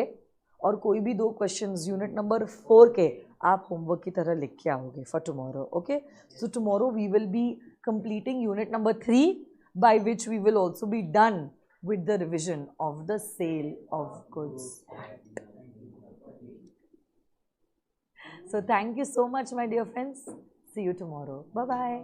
और कोई भी दो क्वेश्चंस यूनिट नंबर 4 के आप होमवर्क की तरह लिख के आओगे for tomorrow. Okay, so tomorrow we will be completing unit number 3, by which we will also be done with the revision of the sale of goods. So thank you so much my dear friends. See you tomorrow. Bye bye.